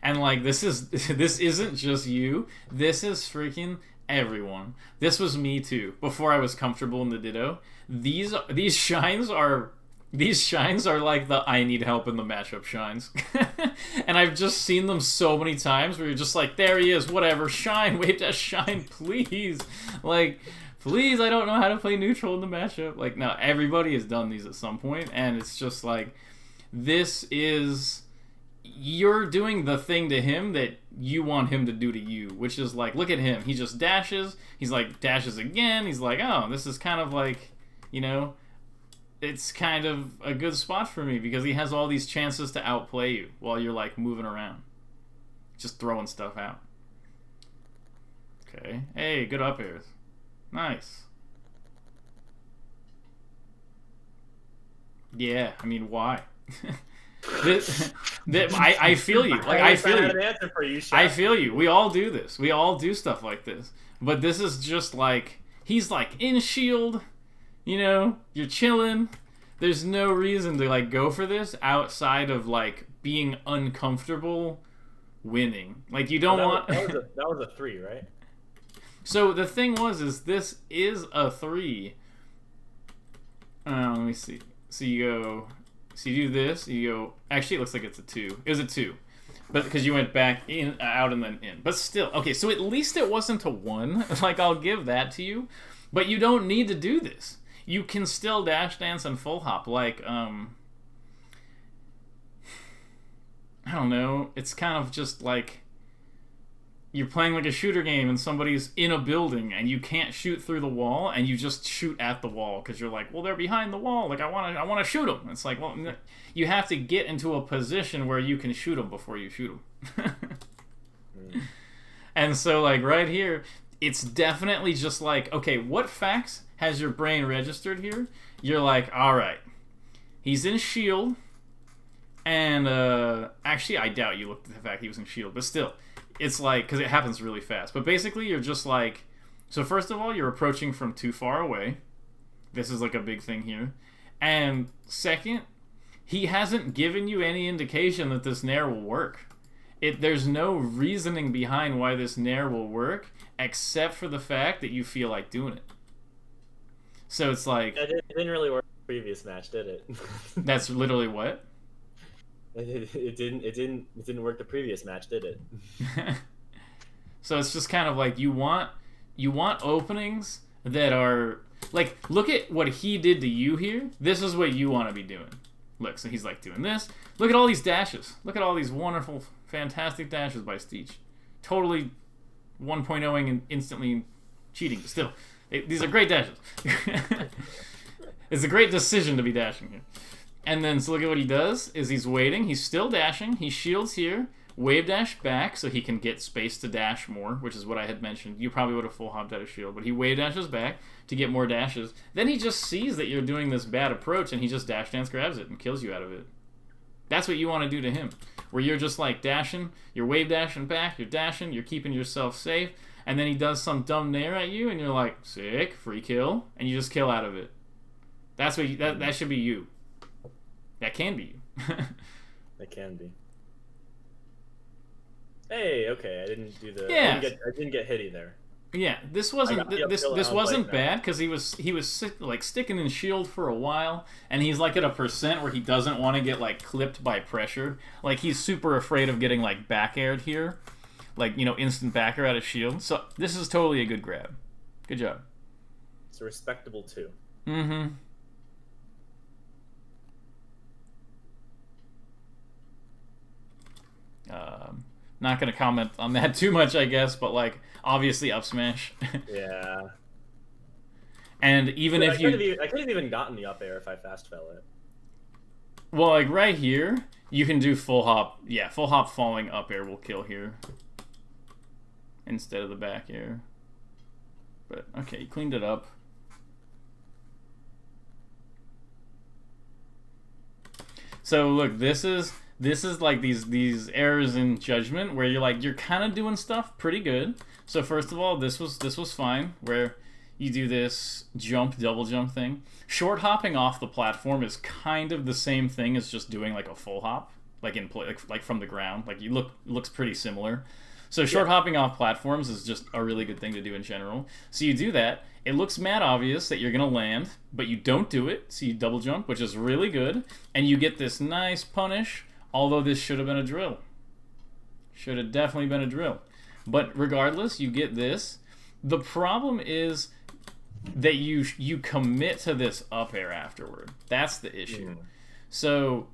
and like this isn't just you. This is freaking everyone. This was me too. Before I was comfortable in the Ditto. These shines are like the I need help in the matchup shines. And I've just seen them so many times where you're just like, there he is, whatever, shine, wave dash shine, please. Like, please, I don't know how to play neutral in the matchup. Like, no, everybody has done these at some point, and it's just like, this is, you're doing the thing to him that you want him to do to you, which is like, look at him. He just dashes. He's like, dashes again. He's like, oh, this is kind of like, you know, it's kind of a good spot for me because he has all these chances to outplay you while you're like moving around. Just throwing stuff out. Okay. Hey, good up airs. Nice. Yeah, I mean, why? I feel you. Like, I feel you. I feel you. We all do this. We all do stuff like this. But this is just like, he's like in shield, you know, you're chilling. There's no reason to like go for this outside of like being uncomfortable winning. Like, you don't want. That was a 3, right? So the thing is this is a 3. Let me see. So you go. So you do this. You go. Actually, it looks like it's a 2. It was a 2, but because you went back in, out, and then in. But still, okay. So at least it wasn't a 1. Like, I'll give that to you. But you don't need to do this. You can still dash dance and full hop. Like, I don't know. It's kind of just like you're playing like a shooter game and somebody's in a building and you can't shoot through the wall and you just shoot at the wall because you're like, well, they're behind the wall. Like, I want to shoot them. It's like, well, you have to get into a position where you can shoot them before you shoot them. And so, like, right here, it's definitely just like, okay, what facts has your brain registered here? You're like, all right, he's in shield, and actually, I doubt you looked at the fact he was in shield, but still, it's like, because it happens really fast. But basically, you're just like, so first of all, you're approaching from too far away. This is like a big thing here. And second, he hasn't given you any indication that this nair will work. There's no reasoning behind why this nair will work, except for the fact that you feel like doing it. So it's like... It didn't really work the previous match, did it? That's literally what? It didn't work the previous match, did it? So it's just kind of like you want openings that are... Like, look at what he did to you here. This is what you want to be doing. Look, so he's like doing this. Look at all these dashes. Look at all these wonderful, fantastic dashes by Steech. Totally 1.0ing and instantly cheating. But still, these are great dashes. It's a great decision to be dashing here. And then, so look at what he does, is he's waiting. He's still dashing. He shields here. Wave dash back so he can get space to dash more, which is what I had mentioned. You probably would have full hopped out of shield, but he wave dashes back to get more dashes. Then he just sees that you're doing this bad approach, and he just dash dance grabs it and kills you out of it. That's what you want to do to him, where you're just like dashing, you're wave dashing back, you're dashing, you're keeping yourself safe, and then he does some dumb nair at you, and you're like, sick, free kill, and you just kill out of it. That's what that should be you. That can be you. It can be. Hey, okay, I didn't do the. Yeah. I didn't get hitty there. Yeah, this wasn't this wasn't like bad because he was like sticking in shield for a while, and he's like at a percent where he doesn't want to get like clipped by pressure. Like he's super afraid of getting like back aired here, like instant back air out of shield. So this is totally a good grab. Good job. It's a respectable 2. Mm-hmm. Not gonna comment on that too much, I guess, but like obviously up smash. Yeah. And even if I could have even gotten the up air if I fast fell it. Well, like right here, you can do full hop. Yeah, full hop falling up air will kill here instead of the back air. But okay, you cleaned it up. So look, this is like these errors in judgment where you're kind of doing stuff pretty good. So first of all, this was fine where you do this double jump thing. Short hopping off the platform is kind of the same thing as just doing like a full hop, like in play, like from the ground. Like looks pretty similar. So short hopping off platforms is just a really good thing to do in general. So you do that. It looks mad obvious that you're gonna land, but you don't do it. So you double jump, which is really good, and you get this nice punish. Although this should have been a drill. Should have definitely been a drill. But regardless, you get this. The problem is that you commit to this up air afterward. That's the issue. So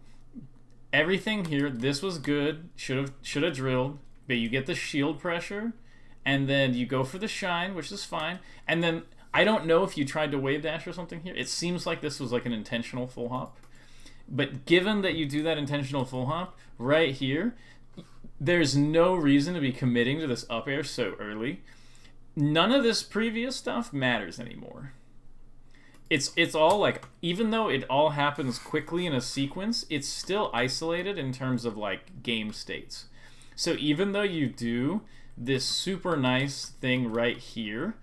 everything here, this was good. Should have drilled. But you get the shield pressure, and then you go for the shine, which is fine. And then I don't know if you tried to wave dash or something here. It seems like this was like an intentional full hop. But given that you do that intentional full hop right here, there's no reason to be committing to this up air so early. None of this previous stuff matters anymore. It's all like, even though it all happens quickly in a sequence, it's still isolated in terms of like game states. So even though you do this super nice thing right here,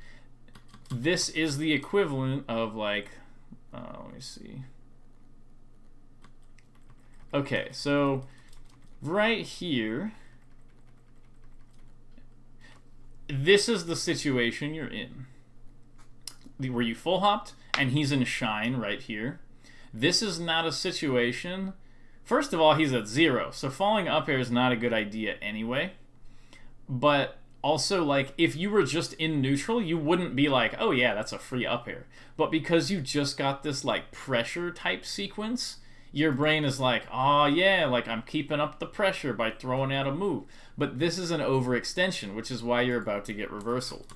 this is the equivalent of like, let me see. Okay, so right here, this is the situation you're in. Where you full hopped, and he's in shine right here. This is not a situation... First of all, he's at 0, so falling up air is not a good idea anyway. But also, like, if you were just in neutral, you wouldn't be like, oh yeah, that's a free up air. But because you just got this, like, pressure type sequence... Your brain is like, oh yeah, like I'm keeping up the pressure by throwing out a move. But this is an overextension, which is why you're about to get reversal.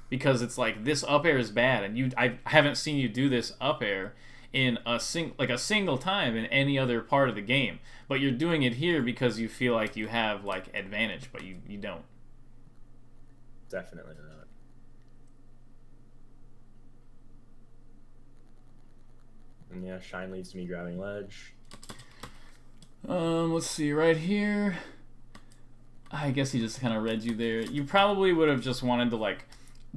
Because it's like, this up air is bad, and I haven't seen you do this up air in a single time in any other part of the game. But you're doing it here because you feel like you have like advantage, but you don't. Definitely not. And yeah, shine leads to me grabbing ledge. Let's see, right here. I guess he just kind of read you there. You probably would have just wanted to like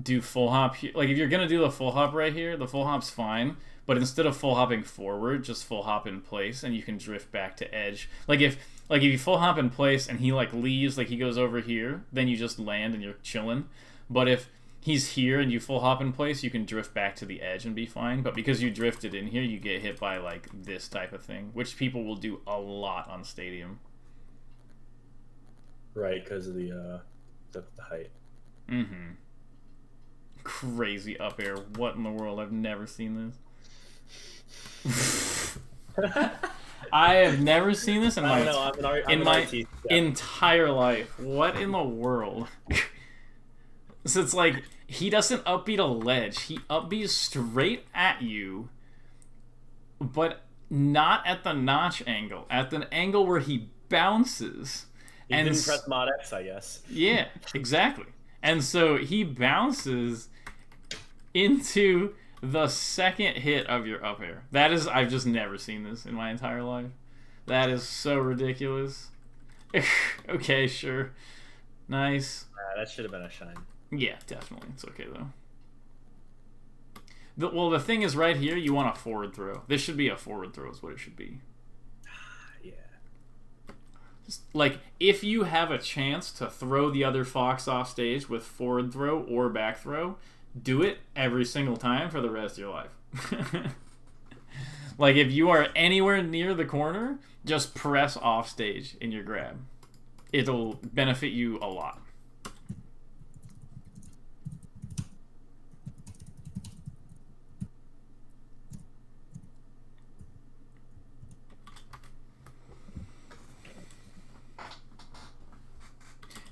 do full hop here. Like if you're gonna do the full hop right here, the full hop's fine. But instead of full hopping forward, just full hop in place, and you can drift back to edge. Like if you full hop in place and he like leaves, like he goes over here, then you just land and you're chilling. But if he's here and you full hop in place, you can drift back to the edge and be fine. But because you drifted in here, you get hit by like this type of thing, which people will do a lot on Stadium. Right, because of the height. Mm-hmm. Crazy up air. What in the world? I've never seen this. I have never seen this in my entire life. What in the world? So it's like he doesn't upbeat a ledge. He upbeats straight at you, but not at the notch angle. At the angle where he bounces. He didn't press mod X, I guess. Yeah, exactly. And so he bounces into the second hit of your up air. That is, I've just never seen this in my entire life. That is so ridiculous. Okay, sure. Nice. That should have been a shine. Yeah, definitely. It's okay, though. Well, the thing is right here, you want a forward throw. This should be a forward throw is what it should be. Yeah. Just, like, if you have a chance to throw the other Fox off stage with forward throw or back throw, do it every single time for the rest of your life. Like, if you are anywhere near the corner, just press off stage in your grab. It'll benefit you a lot.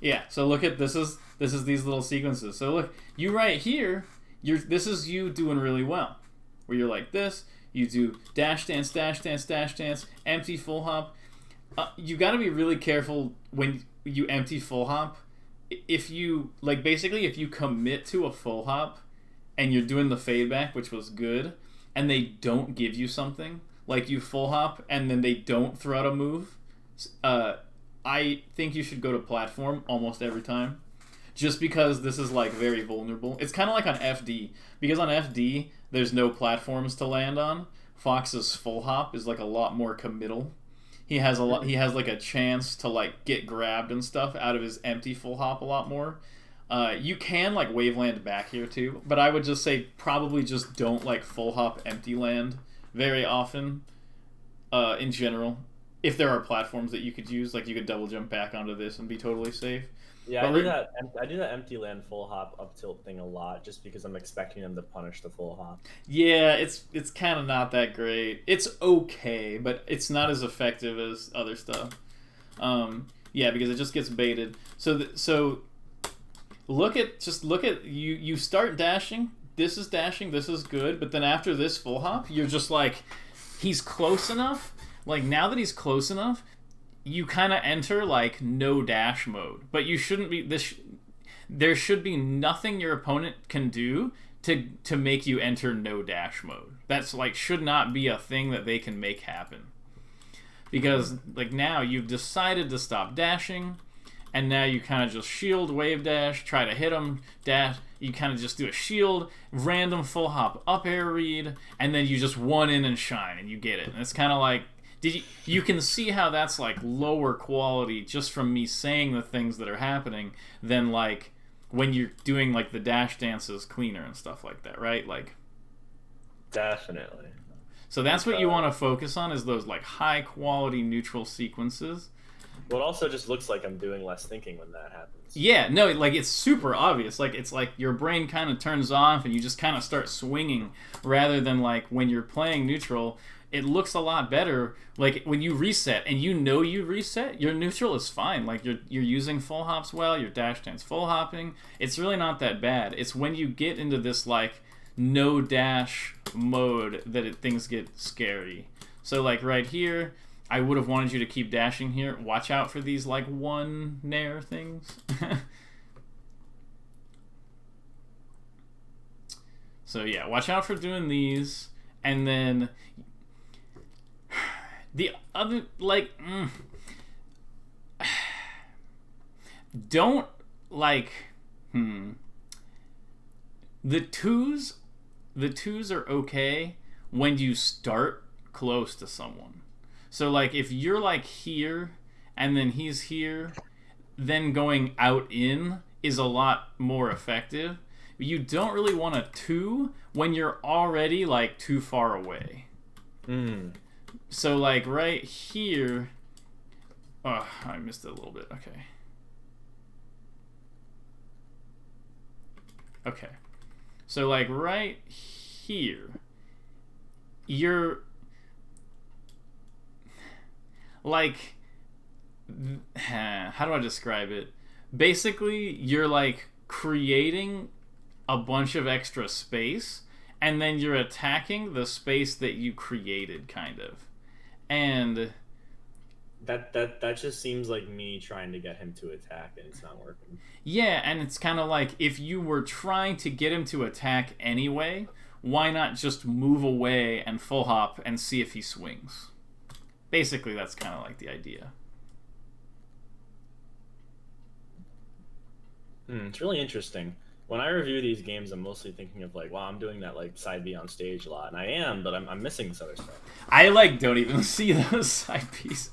Yeah, so look at this is these little sequences. So look, you right here, this is you doing really well. Where you're like this, you do dash dance, dash dance, dash dance, empty full hop. You got to be really careful when you empty full hop. If you basically if you commit to a full hop and you're doing the fade back, which was good, and they don't give you something, like you full hop and then they don't throw out a move, I think you should go to platform almost every time. Just because this is like very vulnerable. It's kind of like on FD. Because on FD, there's no platforms to land on. Fox's full hop is like a lot more committal. He has like a chance to like get grabbed and stuff out of his empty full hop a lot more. You can like wave land back here too, but I would just say probably just don't like full hop empty land very often in general. If there are platforms that you could use, like you could double jump back onto this and be totally safe. Yeah, I do that empty land full hop up tilt thing a lot, just because I'm expecting them to punish the full hop. Yeah, it's kind of not that great. It's okay, but it's not as effective as other stuff. Yeah, because it just gets baited. So look at you. You start dashing. This is dashing. This is good. But then after this full hop, you're just like, he's close enough. Like, now that he's close enough, you kind of enter, like, no dash mode. But you shouldn't be... There should be nothing your opponent can do to make you enter no dash mode. That's, like, should not be a thing that they can make happen. Because, like, now you've decided to stop dashing, and now you kind of just shield, wave dash, try to hit him, dash... You kind of just do a shield, random full hop, up air read, and then you just one in and shine, and you get it. And it's kind of like... You can see how that's like lower quality just from me saying the things that are happening than like when you're doing like the dash dances cleaner and stuff like that, right? Like, definitely. So that's what you want to focus on, is those like high quality neutral sequences. Well, it also just looks like I'm doing less thinking when that happens. Yeah, no, like it's super obvious. Like it's like your brain kind of turns off and you just kind of start swinging, rather than like when you're playing neutral. It looks a lot better. Like when you reset and you know you reset, your neutral is fine. Like you're using full hops well, your dash dance full hopping. It's really not that bad. It's when you get into this like no dash mode that things get scary. So like right here, I would have wanted you to keep dashing here. Watch out for these like one nair things. So yeah, watch out for doing these, and then the other, like, don't, like, The twos, the twos are okay when you start close to someone. So like if you're like here and then he's here, then going out in is a lot more effective. You don't really want a two when you're already like too far away. So like right here, oh, I missed it a little bit. Okay. So like right here, you're like, how do I describe it? Basically, you're like creating a bunch of extra space, and then you're attacking the space that you created, kind of. And That just seems like me trying to get him to attack, and it's not working. yeah, and it's kind of like if you were trying to get him to attack anyway, why not just move away and full hop and see if he swings? Basically, that's kind of like the idea. It's really interesting. When I review these games, I'm mostly thinking of like, wow, I'm doing that like side B on stage a lot, and I am, but I'm missing this other stuff. I like don't even see those side Bs.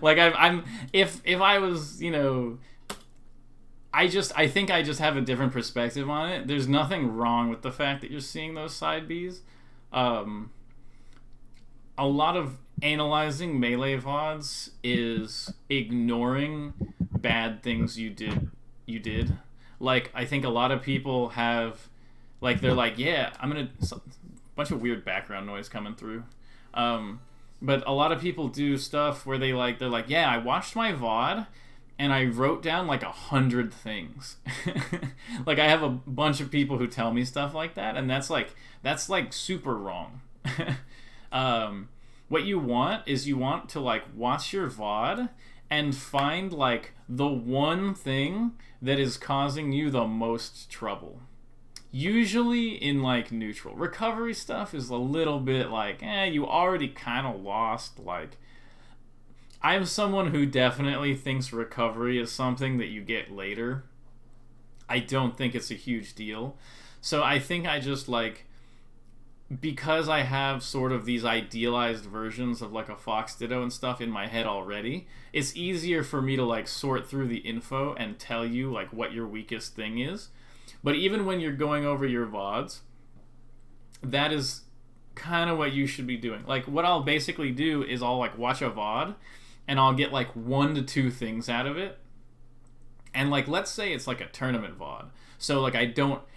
Like I'm if I was, you know, I think I just have a different perspective on it. There's nothing wrong with the fact that you're seeing those side Bs. A lot of analyzing melee VODs is ignoring bad things you did. Like, I think a lot of people have, like, they're like, yeah, bunch of weird background noise coming through. But a lot of people do stuff where they're like, yeah, I watched my VOD and I wrote down like 100 things. Like, I have a bunch of people who tell me stuff like that, and that's like super wrong. What you want is you want to like watch your VOD and find like the one thing that is causing you the most trouble. Usually in like neutral. Recovery stuff is a little bit like, you already kind of lost. Like, I'm someone who definitely thinks recovery is something that you get later. I don't think it's a huge deal. So I think I just like, because I have sort of these idealized versions of like a Fox Ditto and stuff in my head already, it's easier for me to like sort through the info and tell you like what your weakest thing is. But even when you're going over your VODs, that is kind of what you should be doing. Like, what I'll basically do is I'll like watch a VOD and I'll get like 1 to 2 things out of it. And like, let's say it's like a tournament VOD. So like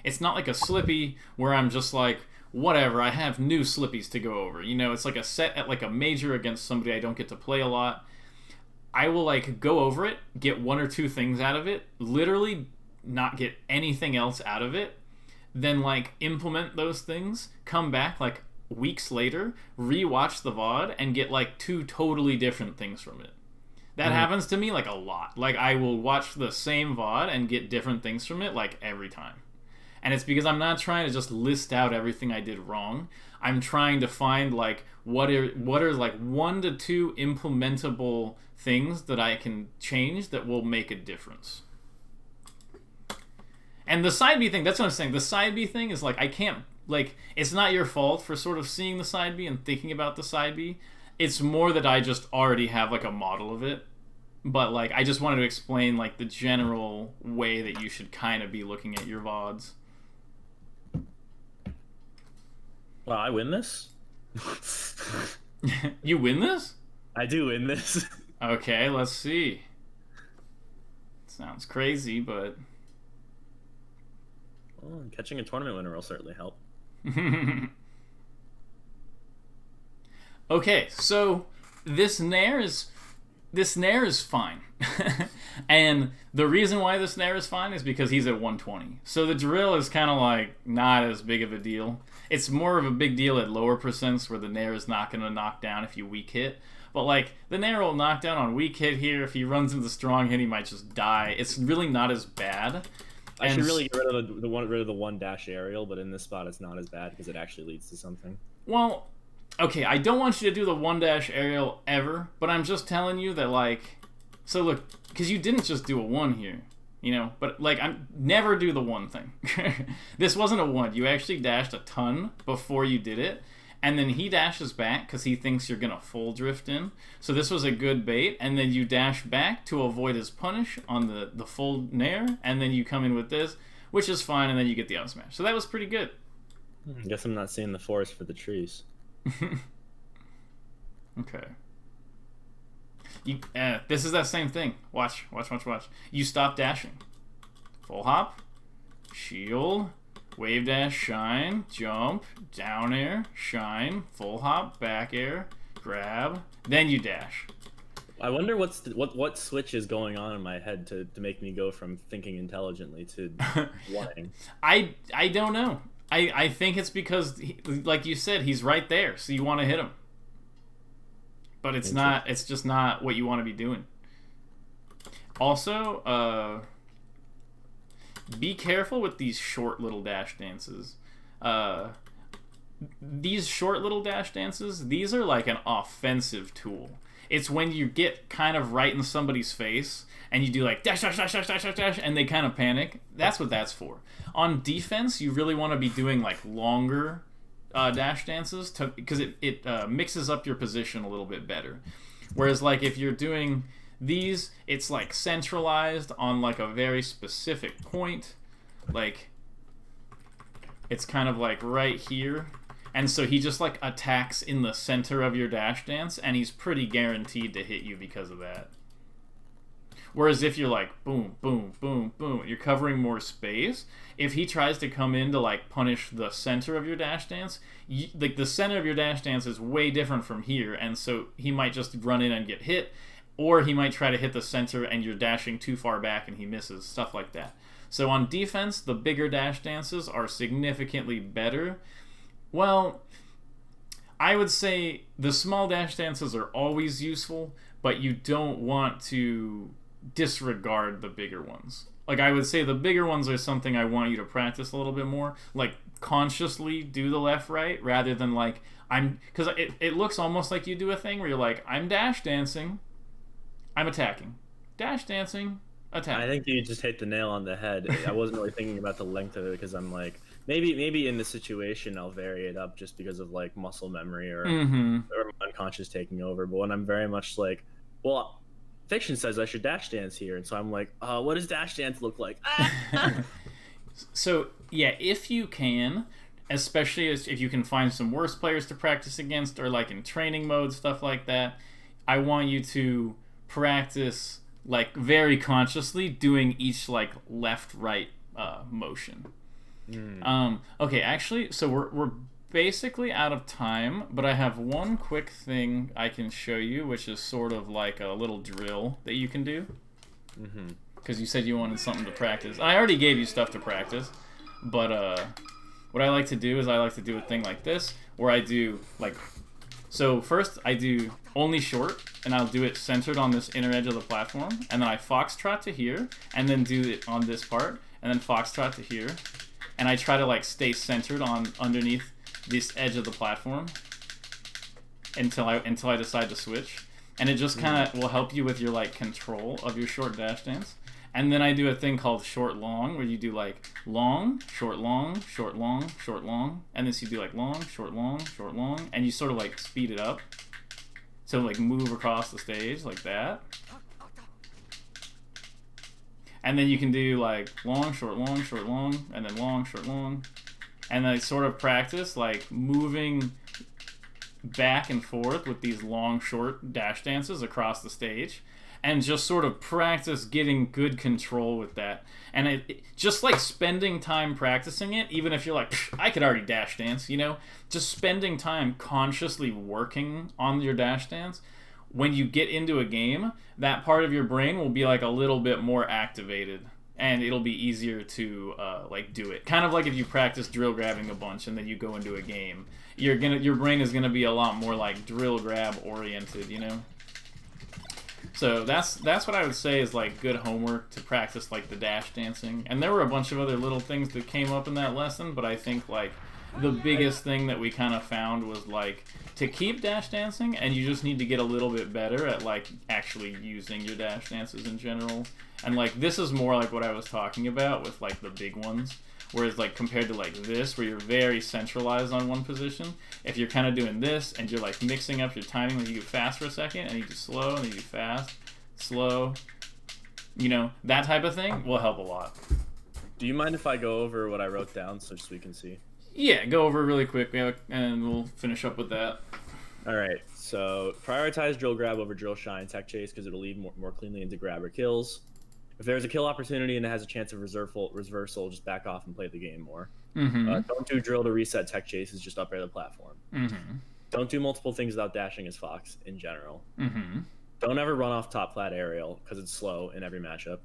it's not like a Slippy where I'm just like, whatever, I have new Slippies to go over. You know, it's like a set at like a major against somebody I don't get to play a lot. I will like go over it, get 1 or 2 things out of it, literally not get anything else out of it, then like implement those things, come back like weeks later, rewatch the VOD, and get like 2 totally different things from it. That happens to me like a lot. Like, I will watch the same VOD and get different things from it like every time. And it's because I'm not trying to just list out everything I did wrong. I'm trying to find like what are like 1 to 2 implementable things that I can change that will make a difference. And the side B thing, that's what I'm saying. The side B thing is like, I can't, like, it's not your fault for sort of seeing the side B and thinking about the side B. It's more that I just already have like a model of it. But like, I just wanted to explain like the general way that you should kind of be looking at your VODs. Well, I win this? You win this? I do win this. Okay, let's see. Sounds crazy, but... Well, catching a tournament winner will certainly help. Okay, so this Nair is fine. And the reason why this Nair is fine is because he's at 120. So the drill is kind of like not as big of a deal. It's more of a big deal at lower percents where the Nair is not going to knock down if you weak hit. But like, the Nair will knock down on weak hit here. If he runs into strong hit, he might just die. It's really not as bad. I should really get rid of the one dash aerial, but in this spot it's not as bad because it actually leads to something. Well, okay, I don't want you to do the 1-dash aerial ever, but I'm just telling you that, like... So look, because you didn't just do a 1 here. you know. But like, I'm never do the one thing. This wasn't a one. You actually dashed a ton before you did it, and then he dashes back because he thinks you're gonna full drift in. So this was a good bait, and then you dash back to avoid his punish on the full nair, and then you come in with this, which is fine, and then you get the up smash. So that was pretty good. I guess I'm not seeing the forest for the trees. Okay. This is that same thing. Watch. You stop dashing. Full hop, shield, wave dash, shine, jump, down air, shine, full hop, back air, grab, then you dash. I wonder what switch is going on in my head to make me go from thinking intelligently to wanting. I don't know. I think it's because, like you said, he's right there, so you want to hit him. But it's not. It's just not what you want to be doing. Also, be careful with these short little dash dances. These short little dash dances, these are like an offensive tool. It's when you get kind of right in somebody's face and you do like dash, dash, dash, dash, dash, dash, dash, and they kind of panic. That's what that's for. On defense, you really want to be doing like longer dash dances because it mixes up your position a little bit better. Whereas like if you're doing these, it's like centralized on like a very specific point. Like it's kind of like right here. And so he just like attacks in the center of your dash dance, and he's pretty guaranteed to hit you because of that. Whereas if you're like boom, boom, boom, boom, you're covering more space. If he tries to come in to like punish the center of your dash dance, like the center of your dash dance is way different from here, and so he might just run in and get hit, or he might try to hit the center and you're dashing too far back and he misses, stuff like that. So on defense, the bigger dash dances are significantly better. Well, I would say the small dash dances are always useful, but you don't want to disregard the bigger ones. Like, I would say the bigger ones are something I want you to practice a little bit more. Like, consciously do the left-right rather than, like, because it looks almost like you do a thing where you're like, I'm dash dancing, I'm attacking. Dash dancing, attacking. I think you just hit the nail on the head. I wasn't really thinking about the length of it because I'm like, maybe in the situation I'll vary it up just because of, like, muscle memory or unconscious taking over. But when I'm very much like, well, fiction says I should dash dance here, and so I'm like, what does dash dance look like? So yeah, if you can, especially if you can find some worse players to practice against, or like in training mode, stuff like that, I want you to practice like very consciously doing each like left right motion. Okay, actually, so we're basically out of time, but I have one quick thing I can show you, which is sort of like a little drill that you can do. Because you said you wanted something to practice. I already gave you stuff to practice, but what I like to do is I like to do a thing like this, where I do like, so first I do only short, and I'll do it centered on this inner edge of the platform, and then I foxtrot to here, and then do it on this part, and then foxtrot to here, and I try to like stay centered on underneath this edge of the platform until I decide to switch, and it just kind of will help you with your like control of your short dash dance. And then I do a thing called short long, where you do like long, short long, short long, short long, and then so you do like long, short long, short long, and you sort of like speed it up, so like move across the stage like that. And then you can do like long, short long, short long, and then long, short long. And then I sort of practice like moving back and forth with these long, short dash dances across the stage, and just sort of practice getting good control with that. And it just like spending time practicing it, even if you're like, I could already dash dance, you know, just spending time consciously working on your dash dance. When you get into a game, that part of your brain will be like a little bit more activated, and it'll be easier to like do it. Kind of like if you practice drill grabbing a bunch and then you go into a game, your brain is gonna be a lot more like drill grab oriented, you know. So that's what I would say is like good homework to practice like the dash dancing. And there were a bunch of other little things that came up in that lesson, but I think like the biggest thing that we kind of found was like to keep dash dancing, and you just need to get a little bit better at like actually using your dash dances in general. And like this is more like what I was talking about with like the big ones. Whereas like compared to like this, where you're very centralized on one position, if you're kind of doing this and you're like mixing up your timing, like you do fast for a second and you do slow and then you do fast, slow, you know, that type of thing will help a lot. Do you mind if I go over what I wrote down so we can see? Yeah, go over really quick, and we'll finish up with that. All right. So prioritize drill grab over drill shine tech chase because it'll lead more cleanly into grab or kills. If there's a kill opportunity and it has a chance of reversal, just back off and play the game more. Don't do drill to reset tech chases, just up air the platform. Don't do multiple things without dashing as Fox in general. Don't ever run off top flat aerial because it's slow in every matchup.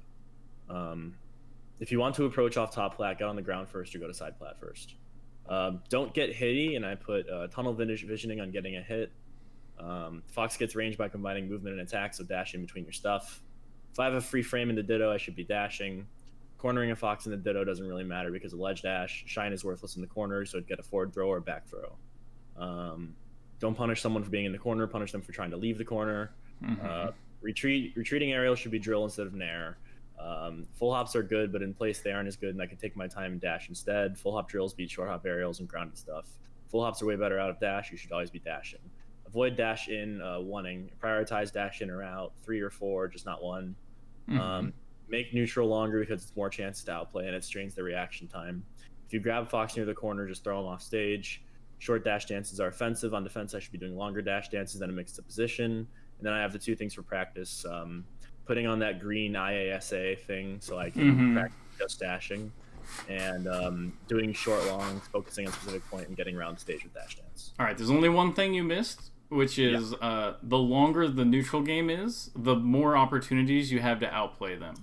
If you want to approach off top flat, get on the ground first or go to side flat first. Don't get hitty, and I put tunnel visioning on getting a hit. Fox gets range by combining movement and attack, so dash in between your stuff. If I have a free frame in the ditto, I should be dashing. Cornering a Fox in the ditto doesn't really matter because of ledge dash. Shine is worthless in the corner, so I'd get a forward throw or a back throw. Don't punish someone for being in the corner, punish them for trying to leave the corner. Retreating aerial should be drill instead of nair. Full hops are good, but in place they aren't as good, and I can take my time and dash instead. Full hop drills beat short hop aerials and grounded stuff. Full hops are way better out of dash. You should always be dashing. Avoid dash in oneing. Prioritize dash in or out, 3 or 4, just not 1. Make neutral longer because it's more chances to outplay and it strains the reaction time. If you grab Fox near the corner, just throw him off stage. Short dash dances are offensive. On defense, I should be doing longer dash dances than a mixed up position. And then I have the 2 things for practice. Putting on that green IASA thing so I can practice just dashing. And doing short longs, focusing on a specific point and getting around the stage with dash dance. All right, there's only one thing you missed, which is the longer the neutral game is, the more opportunities you have to outplay them.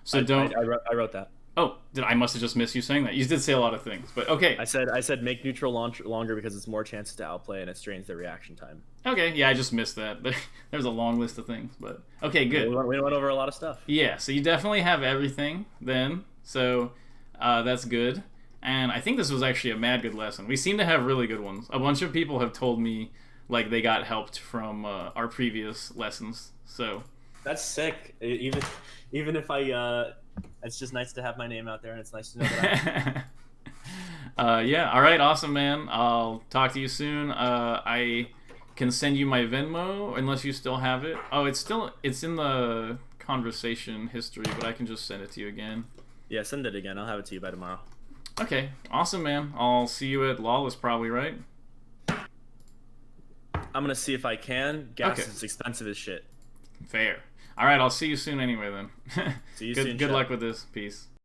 So I wrote that. Oh, I must have just missed you saying that. You did say a lot of things, but okay. I said make neutral longer because it's more chances to outplay and it strains the reaction time. Okay, yeah, I just missed that. There's a long list of things, but okay, good. We went over a lot of stuff. Yeah, so you definitely have everything then. So that's good. And I think this was actually a mad good lesson. We seem to have really good ones. A bunch of people have told me like they got helped from our previous lessons. So that's sick. Even if it's just nice to have my name out there, and it's nice to know that. Yeah. All right. Awesome, man. I'll talk to you soon. I can send you my Venmo unless you still have it. Oh, it's in the conversation history, but I can just send it to you again. Yeah, send it again. I'll have it to you by tomorrow. Okay. Awesome, man. I'll see you at Lawless probably, right? I'm gonna see if I can. Gas is expensive as shit. Fair. All right, I'll see you soon anyway then. See you soon. Good luck with this. Peace.